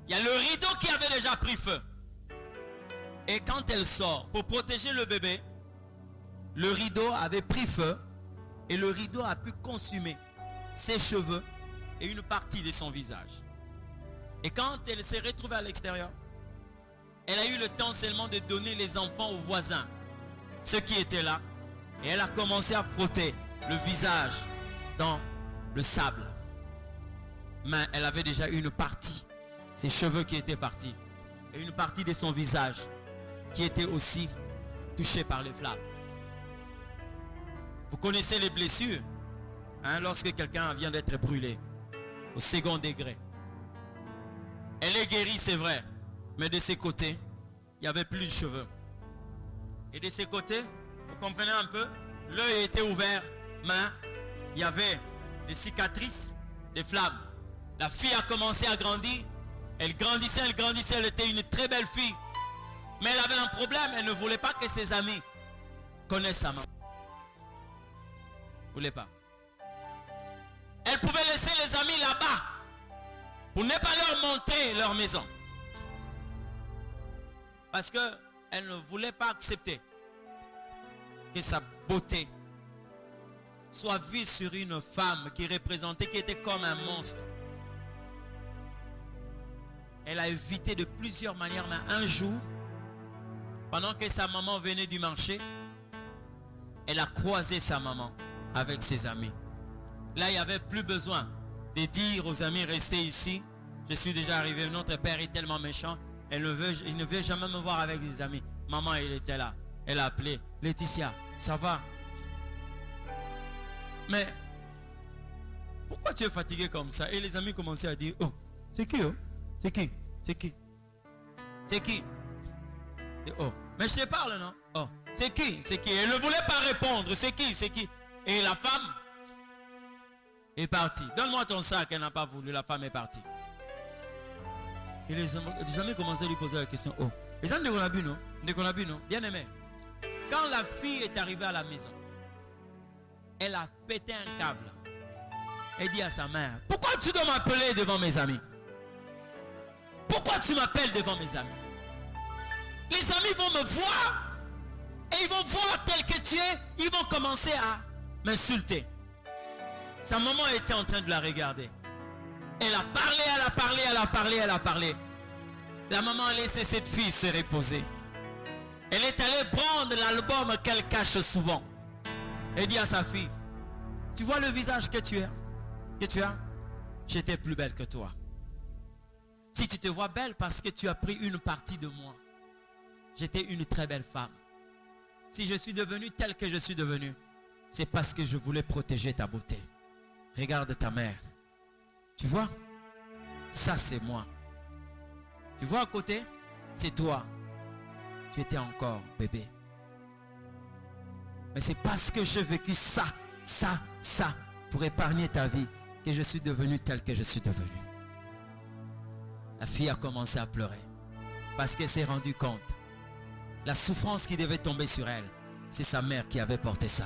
il y a le rideau qui avait déjà pris feu. Et quand elle sort, pour protéger le bébé, le rideau avait pris feu et le rideau a pu consumer ses cheveux et une partie de son visage. Et quand elle s'est retrouvée à l'extérieur, elle a eu le temps seulement de donner les enfants aux voisins, ceux qui étaient là. Et elle a commencé à frotter le visage dans le sable. Mais elle avait déjà une partie, ses cheveux qui étaient partis, et une partie de son visage qui était aussi touché par les flammes. Vous connaissez les blessures, lorsque quelqu'un vient d'être brûlé au second degré. Elle est guérie, c'est vrai, mais de ses côtés, il n'y avait plus de cheveux. Et de ses côtés, vous comprenez un peu, l'œil était ouvert, mais il y avait des cicatrices, des flammes. La fille a commencé à grandir. Elle grandissait, elle était une très belle fille. Mais elle avait un problème, elle ne voulait pas que ses amis connaissent sa maman. Elle ne voulait pas. Elle pouvait laisser les amis là-bas pour ne pas leur montrer leur maison. Parce qu'elle ne voulait pas accepter que sa beauté soit vue sur une femme qui représentait, qui était comme un monstre. Elle a évité de plusieurs manières, mais un jour, pendant que sa maman venait du marché, elle a croisé sa maman avec ses amis. Là, il n'y avait plus besoin de dire aux amis, restez ici, je suis déjà arrivé, notre père est tellement méchant, il ne veut jamais me voir avec des amis. Maman, elle était là, elle a appelé, Laetitia, ça va? Mais, pourquoi tu es fatigué comme ça? Et les amis commençaient à dire, oh, c'est qui? Oh? C'est qui? C'est qui? C'est qui? Et, oh, mais je te parle, non? Oh, c'est qui? C'est qui? Elle ne voulait pas répondre, c'est qui? C'est qui? Et la femme est partie. Donne-moi ton sac, elle n'a pas voulu, la femme est partie. Et les amis commençaient à lui poser la question, oh, les amis de non? Bien aimé. Quand la fille est arrivée à la maison, elle a pété un câble. Elle dit à sa mère, pourquoi tu dois m'appeler devant mes amis? Pourquoi tu m'appelles devant mes amis? Les amis vont me voir et ils vont voir tel que tu es, ils vont commencer à m'insulter. Sa maman était en train de la regarder. Elle a parlé, elle a parlé, elle a parlé, elle a parlé. La maman a laissé cette fille se reposer. Elle est allée prendre l'album qu'elle cache souvent. Elle dit à sa fille, tu vois le visage que tu as? J'étais plus belle que toi. Si tu te vois belle parce que tu as pris une partie de moi, j'étais une très belle femme. Si je suis devenue telle que je suis devenue, c'est parce que je voulais protéger ta beauté. Regarde ta mère. Tu vois? Ça c'est moi. Tu vois à côté? C'est toi. Tu étais encore bébé. Mais c'est parce que j'ai vécu ça ça, pour épargner ta vie, que je suis devenu tel que je suis devenu. La fille a commencé à pleurer parce qu'elle s'est rendue compte. La souffrance qui devait tomber sur elle, c'est sa mère qui avait porté ça.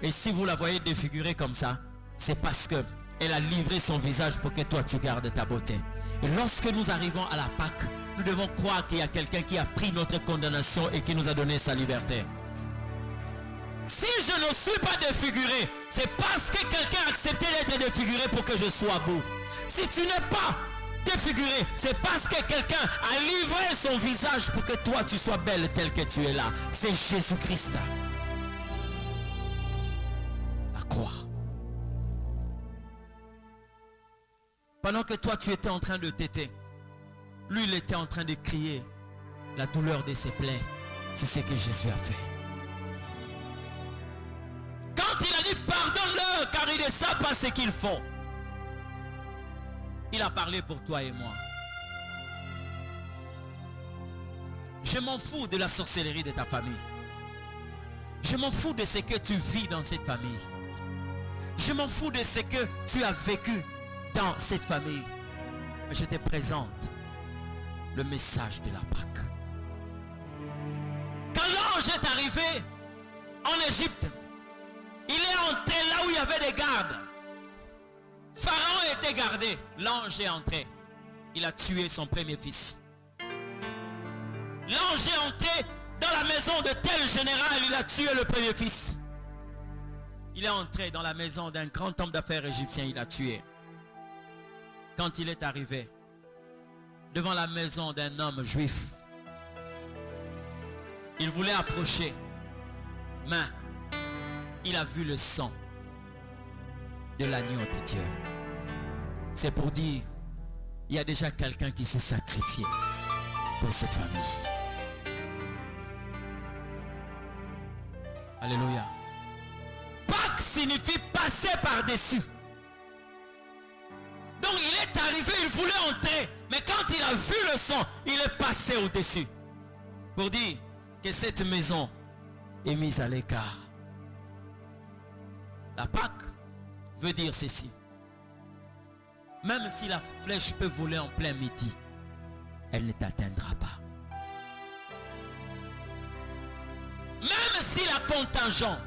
Et si vous la voyez défigurée comme ça, c'est parce que elle a livré son visage pour que toi tu gardes ta beauté. Et lorsque nous arrivons à la Pâque, nous devons croire qu'il y a quelqu'un qui a pris notre condamnation et qui nous a donné sa liberté. Si je ne suis pas défiguré, c'est parce que quelqu'un a accepté d'être défiguré pour que je sois beau. Si tu n'es pas défiguré, c'est parce que quelqu'un a livré son visage pour que toi tu sois belle telle que tu es là. C'est Jésus-Christ. La croix. Pendant que toi tu étais en train de téter, lui il était en train de crier la douleur de ses plaies. C'est ce que Jésus a fait. Quand il a dit pardonne-leur car ils ne savent pas ce qu'ils font, il a parlé pour toi et moi. Je m'en fous de la sorcellerie de ta famille. Je m'en fous de ce que tu vis dans cette famille. Je m'en fous de ce que tu as vécu dans cette famille. Mais je te présente le message de la Pâque. Quand l'ange est arrivé en Égypte, il est entré là où il y avait des gardes. Pharaon était gardé. L'ange est entré. Il a tué son premier fils. L'ange est entré dans la maison de tel général. Il a tué le premier fils. Il est entré dans la maison d'un grand homme d'affaires égyptien. Il a tué. Quand il est arrivé devant la maison d'un homme juif, il voulait approcher, mais il a vu le sang de l'agneau de Dieu. C'est pour dire, il y a déjà quelqu'un qui s'est sacrifié pour cette famille. Alléluia. Pâques signifie passer par-dessus. Donc il est arrivé, il voulait entrer, mais quand il a vu le sang, il est passé au-dessus. Pour dire que cette maison est mise à l'écart. La Pâque veut dire ceci. Même si la flèche peut voler en plein midi, elle ne t'atteindra pas. Même si la contingent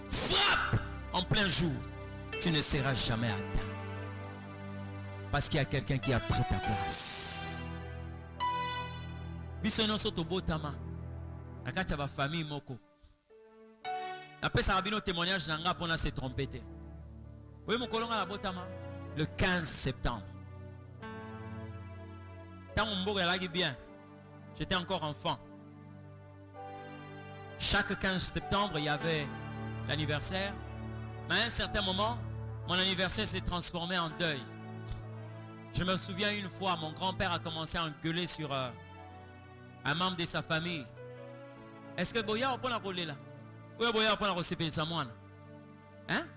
frappe en plein jour, tu ne seras jamais atteint. Parce qu'il y a quelqu'un qui a pris ta place. Biso nyonso tobotama. Nakati ya famille moko. Après ça rabino témoignage nanga pona se tromper. Oui mon kolonga la botama le 15 septembre. Tant mon mboka lagi bien. J'étais encore enfant. Chaque 15 septembre, il y avait l'anniversaire. Mais à un certain moment, mon anniversaire s'est transformé en deuil. Je me souviens une fois, mon grand-père a commencé à engueuler sur un membre de sa famille. Est-ce que Boya ou pas la roler là? Ou Boya ou pas la recevoir sa moine? Hein?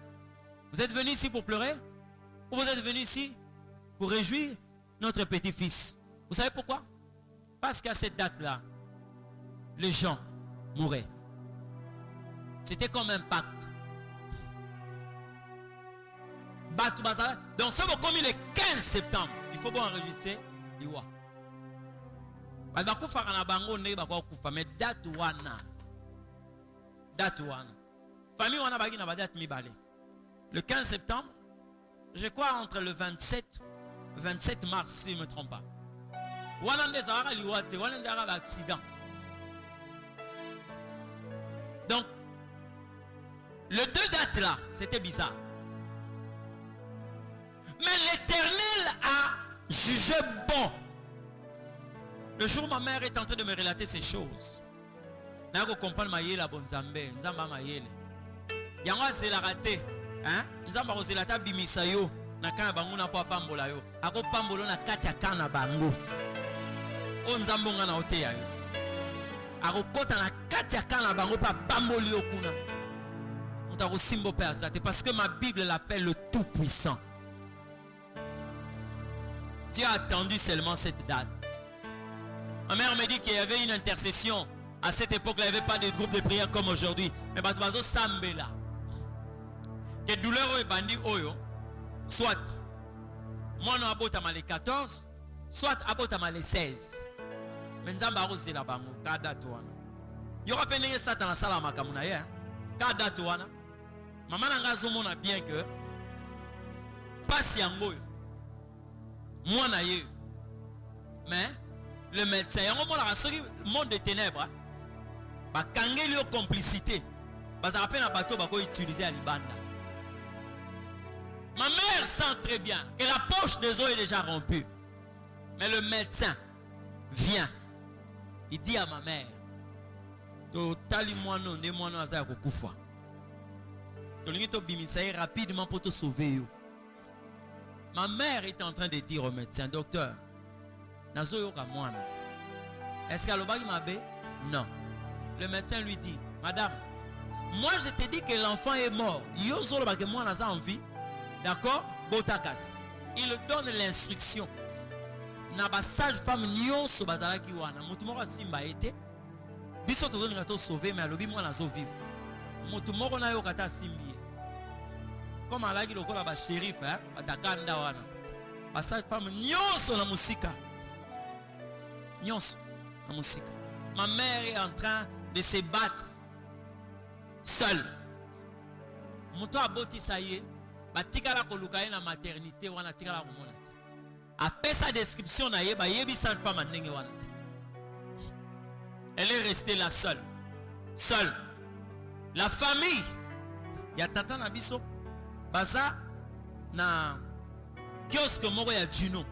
Vous êtes venu ici pour pleurer? Ou vous êtes venu ici pour réjouir notre petit-fils? Vous savez pourquoi? Parce qu'à cette date-là, les gens mouraient. C'était comme un pacte. Donc, ce qui commis le 15 septembre, il faut bien enregistrer l'Iwa. Mais date wana. Famille wana bagi na date mibale. Le 15 septembre, je crois entre le 27 mars, si je ne me trompe pas. Wana ndezara l'Iwa te, wana ndezara accident. Donc, les deux dates là, c'était bizarre. Mais l'Éternel a jugé bon. Le jour où ma mère est en train de me relater ces choses, je comprends que la bonne Zambé, Nzamba mayele. Yango c'est la raté, hein? Nzamba c'est la tabimisayo, na kana bangu na pa pambola yo. Ako pambolo na kati ya kana bangu. O Nzambo ngana oteya yo. Ako kota na kati ya kana bangu pa pamboli yo kuna. Mutako simbo pe azate parce que ma Bible l'appelle le tout-puissant. Dieu a attendu seulement cette date. Ma mère me dit qu'il y avait une intercession. À cette époque, il n'y avait pas de groupe de prière comme aujourd'hui. Mais Batubazo Sambela. que douleur est bandi oyo, soit moi non abotama les 14, soit abotama les 16. Mais nzamba arose la bango kada toana. Yo rappelle satan la sala makamuna ye, kada toana. Maman nanga zomona bien que passe yango moi na ye. Mais le médecin yango mona rasoki monde de ténèbres. Ba kangeli yo complicité. Parce que na bateau bako utiliser à libanda. Ma mère sent très bien que la poche des os est déjà rompue. Mais le médecin vient. Il dit à ma mère, tali moano ne moano aza kokufa. Tolingi to bimisaye rapidement pour te sauver yo. Ma mère est en train de dire au médecin, docteur, nazo yo ka moana. Est-ce qu'elle va m'abe? Non. Le médecin lui dit, madame, moi je te dis que l'enfant est mort. Yo solo ba que moi naza en vie. D'accord? Botakas. Il donne l'instruction. Na ba sage femme nyonso bazalaki wana. Mutu moko simba ete. Biso tozoni ngato sauver mais alobi moi nazo vivre. Mutu moko na yo kata simbi. Comme alaki lokola ba shérif hein, batakanda wana. Ba sage femme nyonso na musika. Nyonso na musika. Ma mère est en train de se battre seule. Mutu aboti ça y est. Batikala koluka na maternité wana tikala komona te. Après sa description na yeba yebi sa femme ndenge wana te. Elle est restée là seule. Seule. La famille ya tata na biso baza na kiosque moko ya Juno.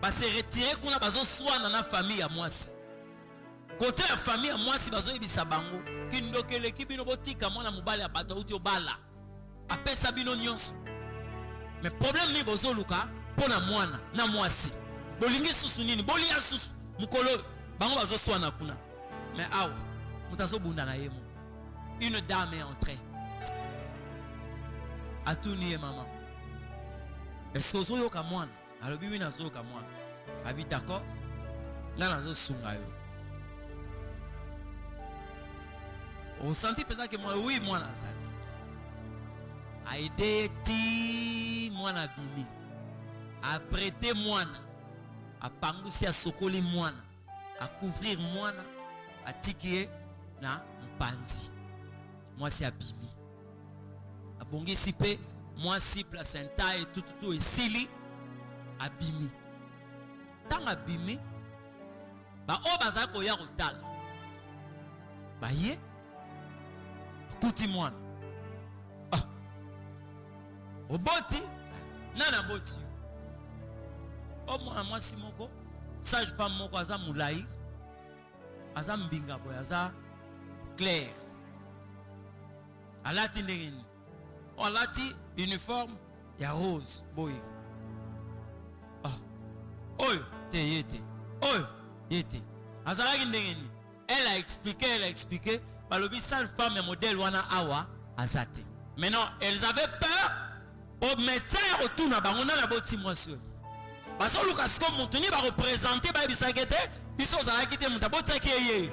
Ba se retirer kuna bazo swana na famille ya mwasi. Côté ya famille ya mwasi bazo yebisa bango kindokele kibino botika mwana mobali ya bato uti obala. Après sabino nyonso. Mais problème ni bozo luka pona mwana na mwasi. Bolingi susu nini? Boli ya susu mukolo bango bazo swana kuna. Mais awa mutazo bunda na yemo. Une dame est entrée. Atuni maman. Est-ce que ozo yoka mwana? Alobi wi nazo yoka mwana. Abi d'accord? Nga nazo sunga yo. On sentit peut-être que moi oui mwana azali. A aider ti mwana bimi a prêter mwana a pangusi a sokoli mwana a couvrir mwana a tikie na mpanzi moi c'est abimi a bongi sipe moi si placenta et tout et sili abimi tant abimi ba o baza ko ya kotala ba ye kuti mwana oboti nana boti o mwana mwasi moko sage femme moko aza mulai aza mbinga boy aza clair alati ndengeni alati uniforme ya rose boy oyo te yete oyo yete azalaki ndengeni elle a expliqué balobi sage femme modèle wana awa azate. Maintenant elles avaient peur au médecin retourne à bango na boti mwasi parce que Lucas comme mutuni ba représenter ba bisakete biso za kite muta boti akeye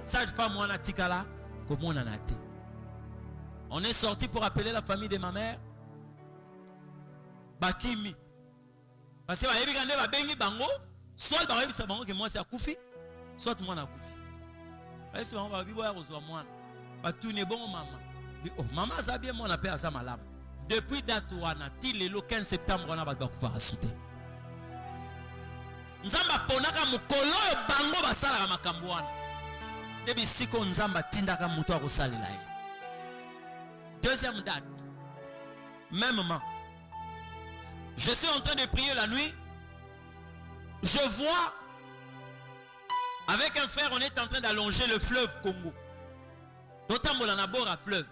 sage femme wana tikala komona na te. On est sorti pour appeler la famille de ma mère bakimi parce que ba yebi kande ba bengi bango soit ba yebi sa bango que moi c'est akufi soit moi na akufi est-ce que ba bibo ya kozwa mwana ba tourner bon maman oh maman za bien mon appel à sa malam. Depuis date wana ti le 15 septembre on a ba kufa asute. Nzamba ponaka mukolo bango basala ka makambo wana. Debi siko nzamba tindaka muto akosalela ye. Deuxième date. Même moment. Je suis en train de prier la nuit. Je vois avec un frère on est en train d'allonger le fleuve Congo. Totambola na bord à fleuve.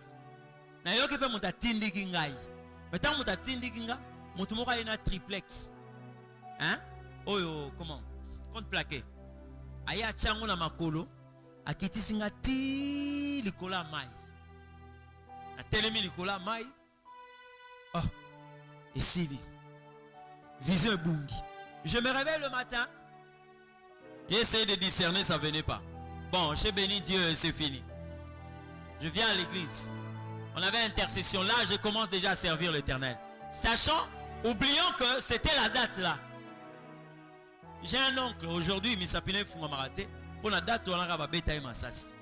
Na yoki pe muta tindiki ngai. Metan muta tindiki nga, mutu moko ina triplex. Hein? Oyo comment? Compte plaqué. Aya chango na makolo, akiti singa ti likola mai. Na telemi likola mai. Oh. Ici vision bungi. Je me réveille le matin. J'ai essayé de discerner, ça venait pas. Bon, j'ai béni Dieu, c'est fini. Je viens à l'église. On avait intercession. Là, je commence déjà à servir l'Éternel. Sachant, oublions que c'était la date là. J'ai un oncle aujourd'hui, il s'appelait Foumamarate. Pour la date, on a un bêta et massas.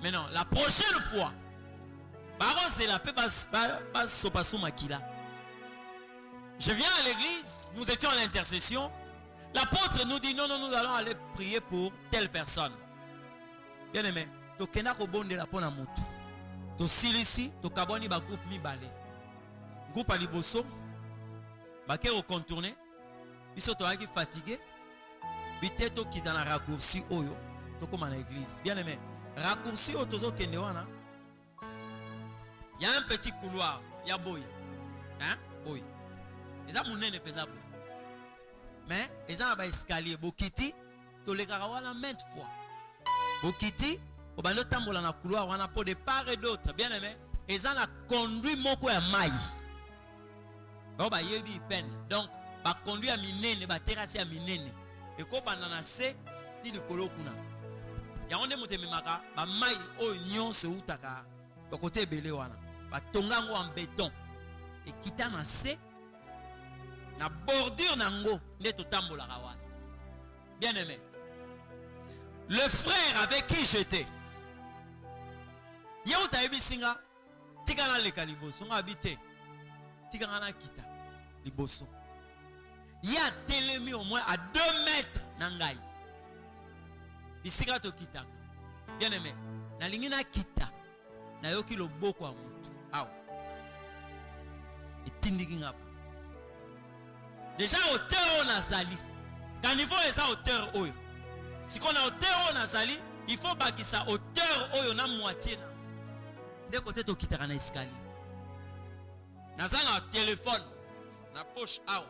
Maintenant, la prochaine fois, c'est la paix. Je viens à l'église, nous étions à l'intercession. L'apôtre nous dit non, nous allons aller prier pour telle personne. Bien aimé, to kena ko bonde la pona mutu. To silisi, to kaboni ba groupe mi balé. Groupe à liboso, ba ke recontourner. Biso to aki fatigué. Biteto ki dans la raccourci oyo, to comme à l'église. Bien aimé, raccourci o tozo kende wana. Il y a un petit couloir, il y a boy. Hein? Boy. Les amounés ne pesent pas. Mais les gens ont un escalier. Bokiti, tu les garawana maintes fois. Bokiti, au bas de tambour dans le couloir, on a pour de part et d'autre. Bien aimé, les gens ont conduit mon coin à maille. Donc, bah, il y a eu peine. Donc, bah, conduit à minene, bah, terrasser à minene. Et quand on a assez, tu le colo kuna. Il y a un des mots de mimaka, bah, maille, oh, nyon, c'est où t'as qu'à. De côté belé, wana. Bah, tongango en béton. Et qui t'a assez. Na bordure nango ndeto tambola kawana. Bien aimé, le frère avec qui j'étais, yau tayebi singa tikana leka liboso nga habité tikana na kita liboso ya telemi au moins à 2 mètres nangai bisika to kitaka. Bien aimé, na lingina kita na yoki loboko a mutu aw etindiki ngapa. Déjà hauteur on a sali. Quand il faut esa hauteur oyo. Si qu'on a hauteur on a sali, il faut pas qu'il sa hauteur oyo na moitié na. De côté to kitaka na escalier. Na zanga téléphone, na poche awa,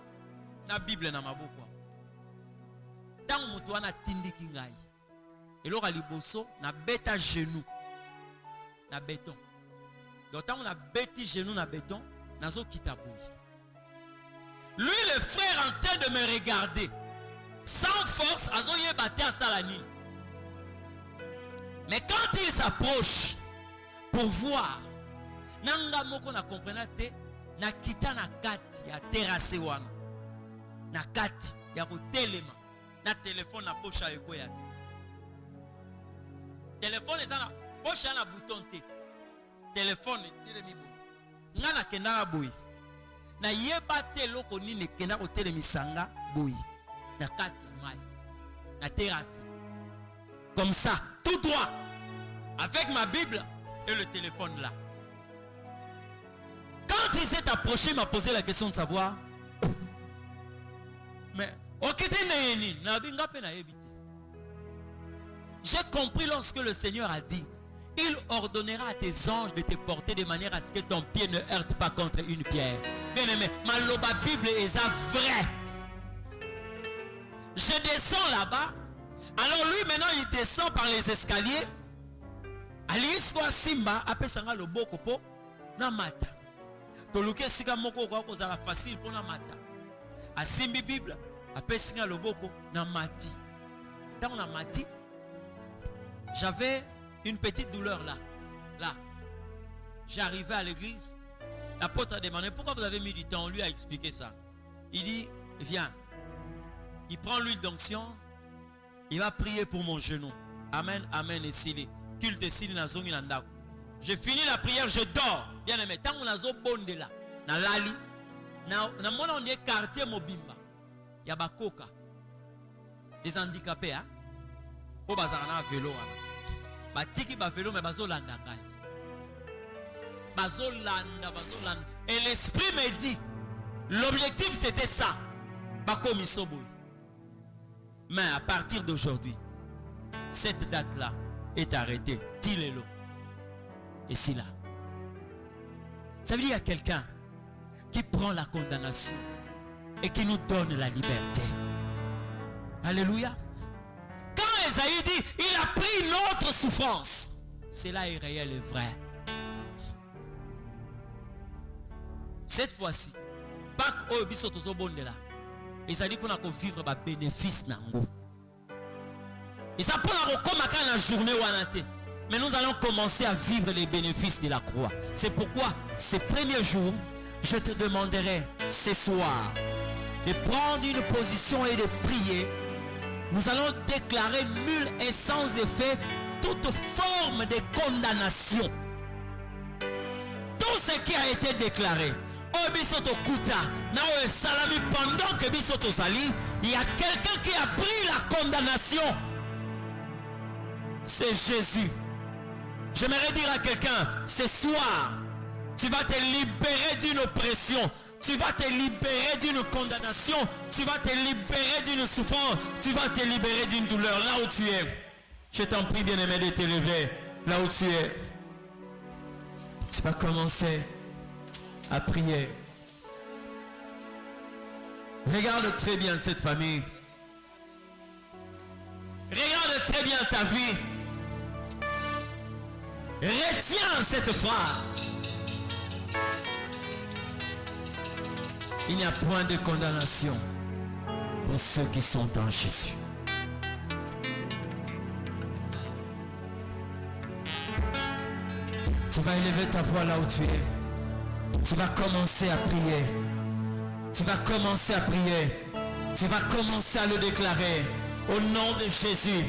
na Bible na maboko. Tango mutu wana tindiki ngai. Eloko liboso na beta genou. Na béton. Donc tango na beti genou na béton, nazo kitaboy. Lui, le frère, en train de me regarder, sans force, azoye batté à Salani. Mais quand il s'approche pour voir, nanga moko na comprenate, na kita na kati ya terrasse wana, na kati ya ko telema, na téléphone na poche ya ko yate. Téléphone ezana poche na bouton te. Téléphone telemi bo. Ngana kenda boy. Na yeba te loko nini kenda ko telemisanga boy na kati mai na terrasse comme ça tout droit avec ma Bible et le téléphone là. Quand il s'est approché, il m'a posé la question de savoir mais j'ai compris lorsque le Seigneur a dit il ordonnera à tes anges de te porter de manière à ce que ton pied ne heurte pas contre une pierre. Bien aimé, ma loba Bible est vrai. Je descends là-bas. Alors lui maintenant il descend par les escaliers. Aliiswa simba apesanga loboko po na mata. Toluke sika moko kwa kozala facile pour na mata. Asimbi Bible apesinga loboko na mati. Dans na mati, j'avais une petite douleur là. Là. J'arrivais à l'église. L'apôtre a demandé pourquoi vous avez mis du temps. On lui a expliqué ça. Il dit, viens. Il prend l'huile d'onction. Il va prier pour mon genou. Amen, amen et sili. Culte sili na zongi nandako. Je finis la prière, je dors. Bien aimé. Tant qu'on a zo bonde là. Na lali. Na mona on est quartier Mobimba. Yabakoka. Des handicapés, hein. Au bazar na vélo. Batiki ba vélo mais bazolanda ngai. Bazolanda. Et l'esprit me dit l'objectif c'était ça. Bakomi soboy. Mais à partir d'aujourd'hui, cette date là est arrêtée. Tilelo. Et si là. Ça veut dire qu'il y a quelqu'un qui prend la condamnation et qui nous donne la liberté. Alléluia. Quand Esaïe dit, il a pris notre souffrance. Cela est réel et vrai. Cette fois-ci, Pâques au bisoto zo bonde là. Esaïe qu'on a qu'on vivre ba bénéfice nango. Ils apprennent comme à la journée ou à la. Mais nous allons commencer à vivre les bénéfices de la croix. C'est pourquoi ces premiers jours, je te demanderai ce soir de prendre une position et de prier. Nous allons déclarer nul et sans effet toute forme de condamnation. Tout ce qui a été déclaré. Pendant que il y a quelqu'un qui a pris la condamnation. C'est Jésus. J'aimerais dire à quelqu'un, ce soir, tu vas te libérer d'une oppression. Tu vas te libérer d'une condamnation. Tu vas te libérer d'une souffrance. Tu vas te libérer d'une douleur. Là où tu es. Je t'en prie, bien-aimé, de te lever. Là où tu es. Tu vas commencer à prier. Regarde très bien cette famille. Regarde très bien ta vie. Retiens cette phrase. Il n'y a point de condamnation pour ceux qui sont en Jésus. Tu vas élever ta voix là où tu es. Tu vas commencer à prier. Tu vas commencer à prier. Tu vas commencer à le déclarer. Au nom de Jésus.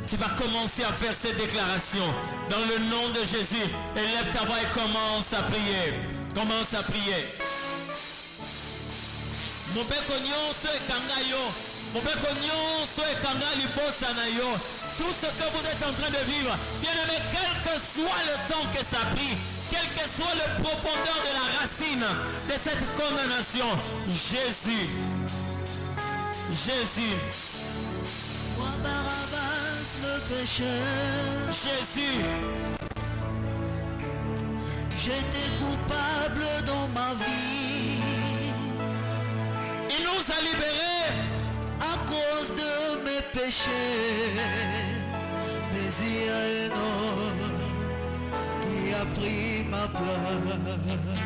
Tu vas commencer à faire cette déclaration. Dans le nom de Jésus. Élève ta voix et commence à prier. Commence à prier. Tout ce que vous êtes en train de vivre, bien aimé, quel que soit le temps que ça a pris, quelle que soit la profondeur de la racine de cette condamnation, Jésus, Moi Barabbas le pécheur, Jésus, j'étais coupable dans ma vie. il nous a libérés à cause de mes péchés. Mais il y a un homme qui a pris ma place.